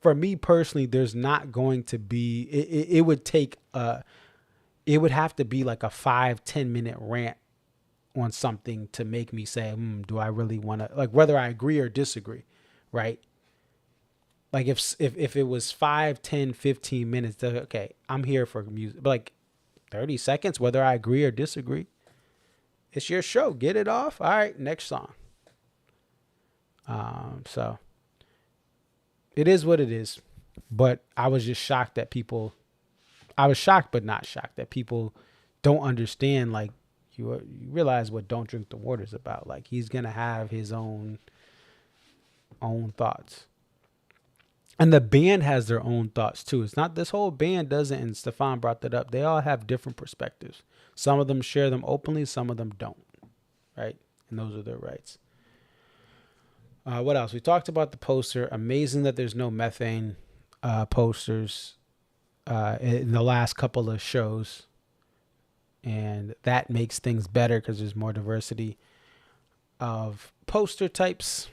for me personally, there's not going to be, it would have to be like a 5-10 minute rant on something to make me say, do I really want to, like, whether I agree or disagree. Right. Like if it was 5, 10, 15 minutes, okay, I'm here for music, but like 30 seconds, whether I agree or disagree, it's your show. Get it off. All right. Next song. So it is what it is, but I was just shocked that I was shocked, but not shocked that people don't understand. Like you realize what Don't Drink the Water is about. Like he's going to have his own thoughts. And the band has their own thoughts too. It's not, this whole band doesn't, and Stefan brought that up. They all have different perspectives. Some of them share them openly, some of them don't. Right? And those are their rights. What else? We talked about the poster. Amazing that there's no methane posters in the last couple of shows. And that makes things better because there's more diversity of poster types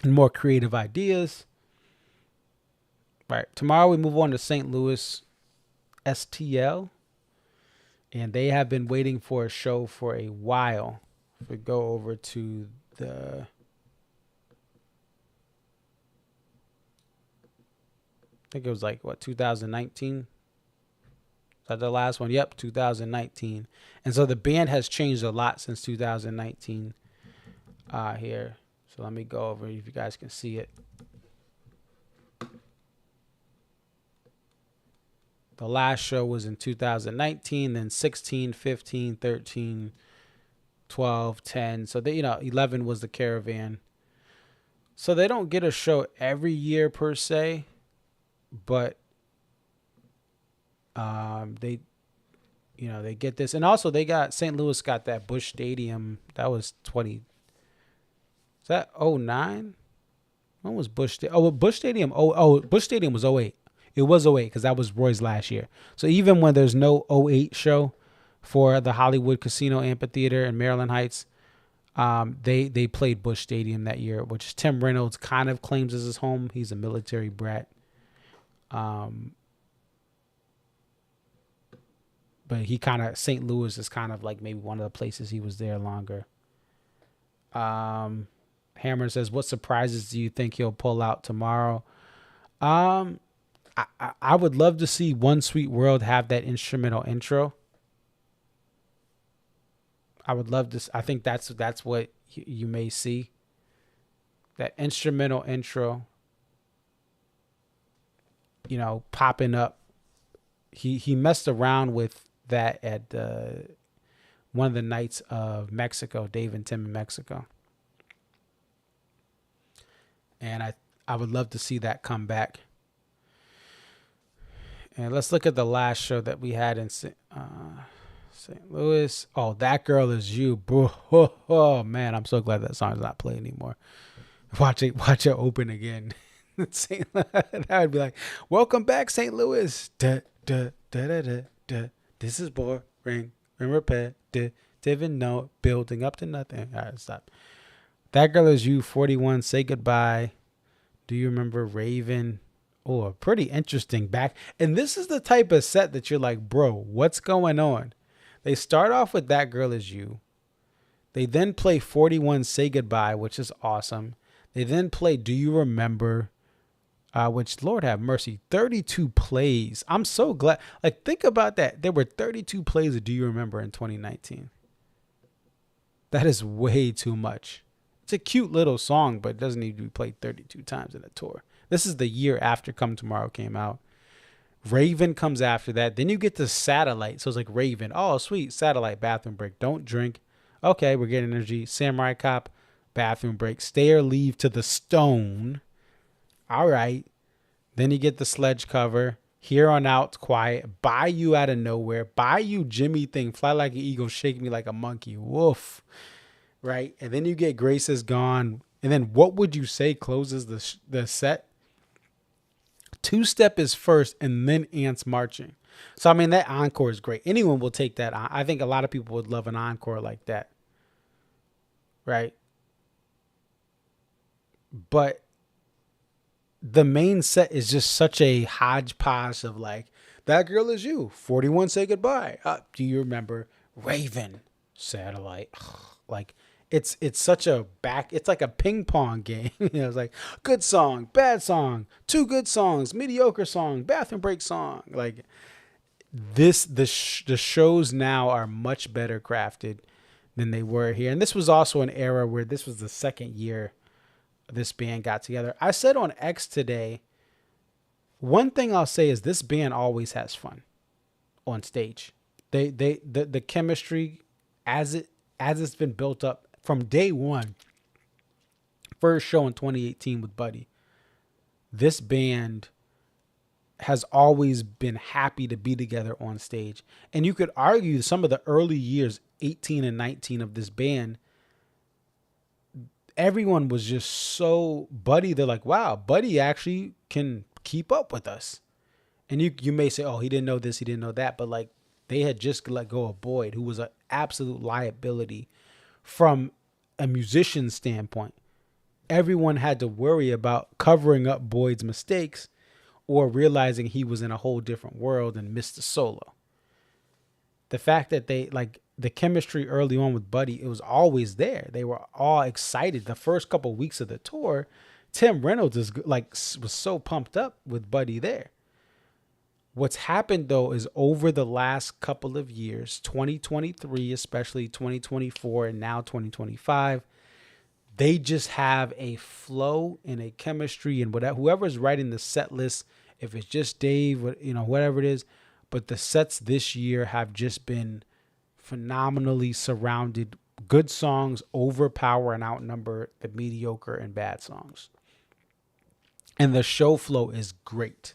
and more creative ideas. Right. Tomorrow we move on to St. Louis STL. And they have been waiting for a show for a while. If we go over to I think it was like, 2019? Is that the last one? Yep, 2019. And so the band has changed a lot since 2019 here. So let me go over if you guys can see it. The last show was in 2019, then 16, 15, 13, 12, 10. So they, 11 was the Caravan. So they don't get a show every year per se, but they get this. And also they got St. Louis got that Busch Stadium. That was 20. Is that 09? When was Busch Stadium? Oh, Busch Stadium. Busch Stadium was 08. It was 08 because that was Roy's last year. So even when there's no 08 show for the Hollywood Casino Amphitheater in Maryland Heights, they played Busch Stadium that year, which Tim Reynolds kind of claims as his home. He's a military brat. But he kind of, St. Louis is kind of like maybe one of the places he was there longer. Hammer says, what surprises do you think he'll pull out tomorrow? I would love to see One Sweet World have that instrumental intro. I would love to. I think that's what you may see. That instrumental intro, popping up. He messed around with that at one of the nights of Mexico, Dave and Tim in Mexico. And I would love to see that come back. And let's look at the last show that we had in St. Louis. Oh, That Girl Is You. Oh, man, I'm so glad that song's not playing anymore. Watch it open again. That would be like, welcome back, St. Louis. Da, da, da, da, da, da. This is boring and repetitive. No building up to nothing. All right, stop. That Girl Is You, 41, Say Goodbye. Do you remember Raven? Oh, pretty interesting back. And this is the type of set that you're like, bro, what's going on? They start off with That Girl Is You. They then play 41, Say Goodbye, which is awesome. They then play Do You Remember? Which, Lord have mercy, 32 plays. I'm so glad. Like, think about that. There were 32 plays of Do You Remember in 2019. That is way too much. It's a cute little song, but it doesn't need to be played 32 times in a tour. This is the year after Come Tomorrow came out. Raven comes after that. Then you get to Satellite. So it's like Raven. Oh, sweet. Satellite, Bathroom Break. Don't Drink. Okay, we're getting energy. Samurai Cop, Bathroom Break. Stay or Leave to the Stone. All right. Then you get the Sledge cover. Here on Out, Quiet. Buy You Out of Nowhere. Buy You Jimmy Thing. Fly Like an Eagle. Shake Me Like a Monkey. Woof. Right. And then you get Grace Is Gone. And then What Would You Say closes the set. Two Step is first and then Ants Marching. So, I mean, that encore is great. Anyone will take that. I think a lot of people would love an encore like that. Right. But the main set is just such a hodgepodge of like, That Girl Is You, 41, Say Goodbye. Do you remember Raven? Satellite. Like, it's such a it's like a ping pong game. It's like good song, bad song, two good songs, mediocre song, bathroom break song. Like the shows now are much better crafted than they were here. And this was also an era where this was the second year this band got together. I said on X today, one thing I'll say is this band always has fun on stage. The chemistry as it's been built up from day one. First show in 2018 with Buddy. This band has always been happy to be together on stage. And you could argue some of the early years, 18 and 19 of this band, everyone was just so Buddy. They're like, wow, Buddy actually can keep up with us. And you may say, oh, he didn't know this, he didn't know that. But like they had just let go of Boyd, who was an absolute liability from a musician standpoint. Everyone had to worry about covering up Boyd's mistakes or realizing he was in a whole different world and missed the solo. The fact that they like the chemistry early on with Buddy, it was always there. They were all excited. The first couple of weeks of the tour, Tim Reynolds was so pumped up with Buddy there. What's happened, though, is over the last couple of years, 2023, especially 2024, and now 2025, they just have a flow and a chemistry and whatever, whoever's writing the set list, if it's just Dave, whatever it is, but the sets this year have just been phenomenally surrounded good songs overpower and outnumber the mediocre and bad songs. And the show flow is great.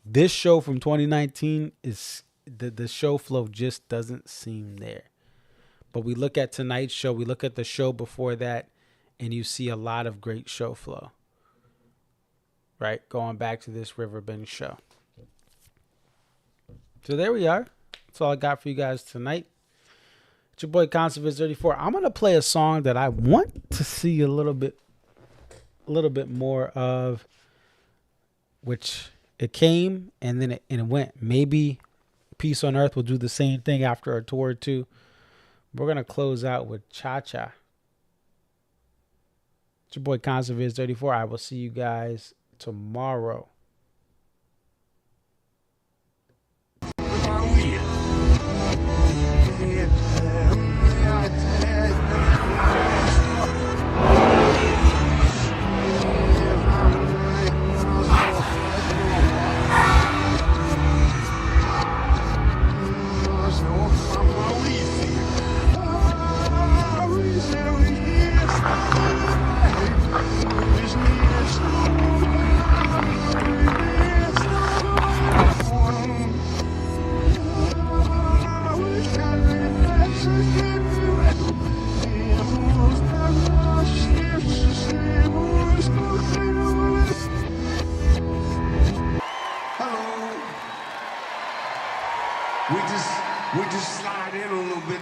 This show from 2019 is the show flow just doesn't seem there. But we look at tonight's show, we look at the show before that, and you see a lot of great show flow. Right? Going back to this Riverbend show. So there we are. That's all I got for you guys tonight. It's your boy Conserviz 34. I'm gonna play a song that I want to see a little bit more of, which it came and then it went. Maybe Peace on Earth will do the same thing after a tour or two. We're gonna close out with Cha Cha. It's your boy Conserviz 34. I will see you guys tomorrow. We just slide in a little bit.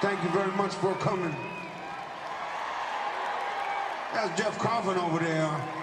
Thank you very much for coming. That's Jeff Coffin over there.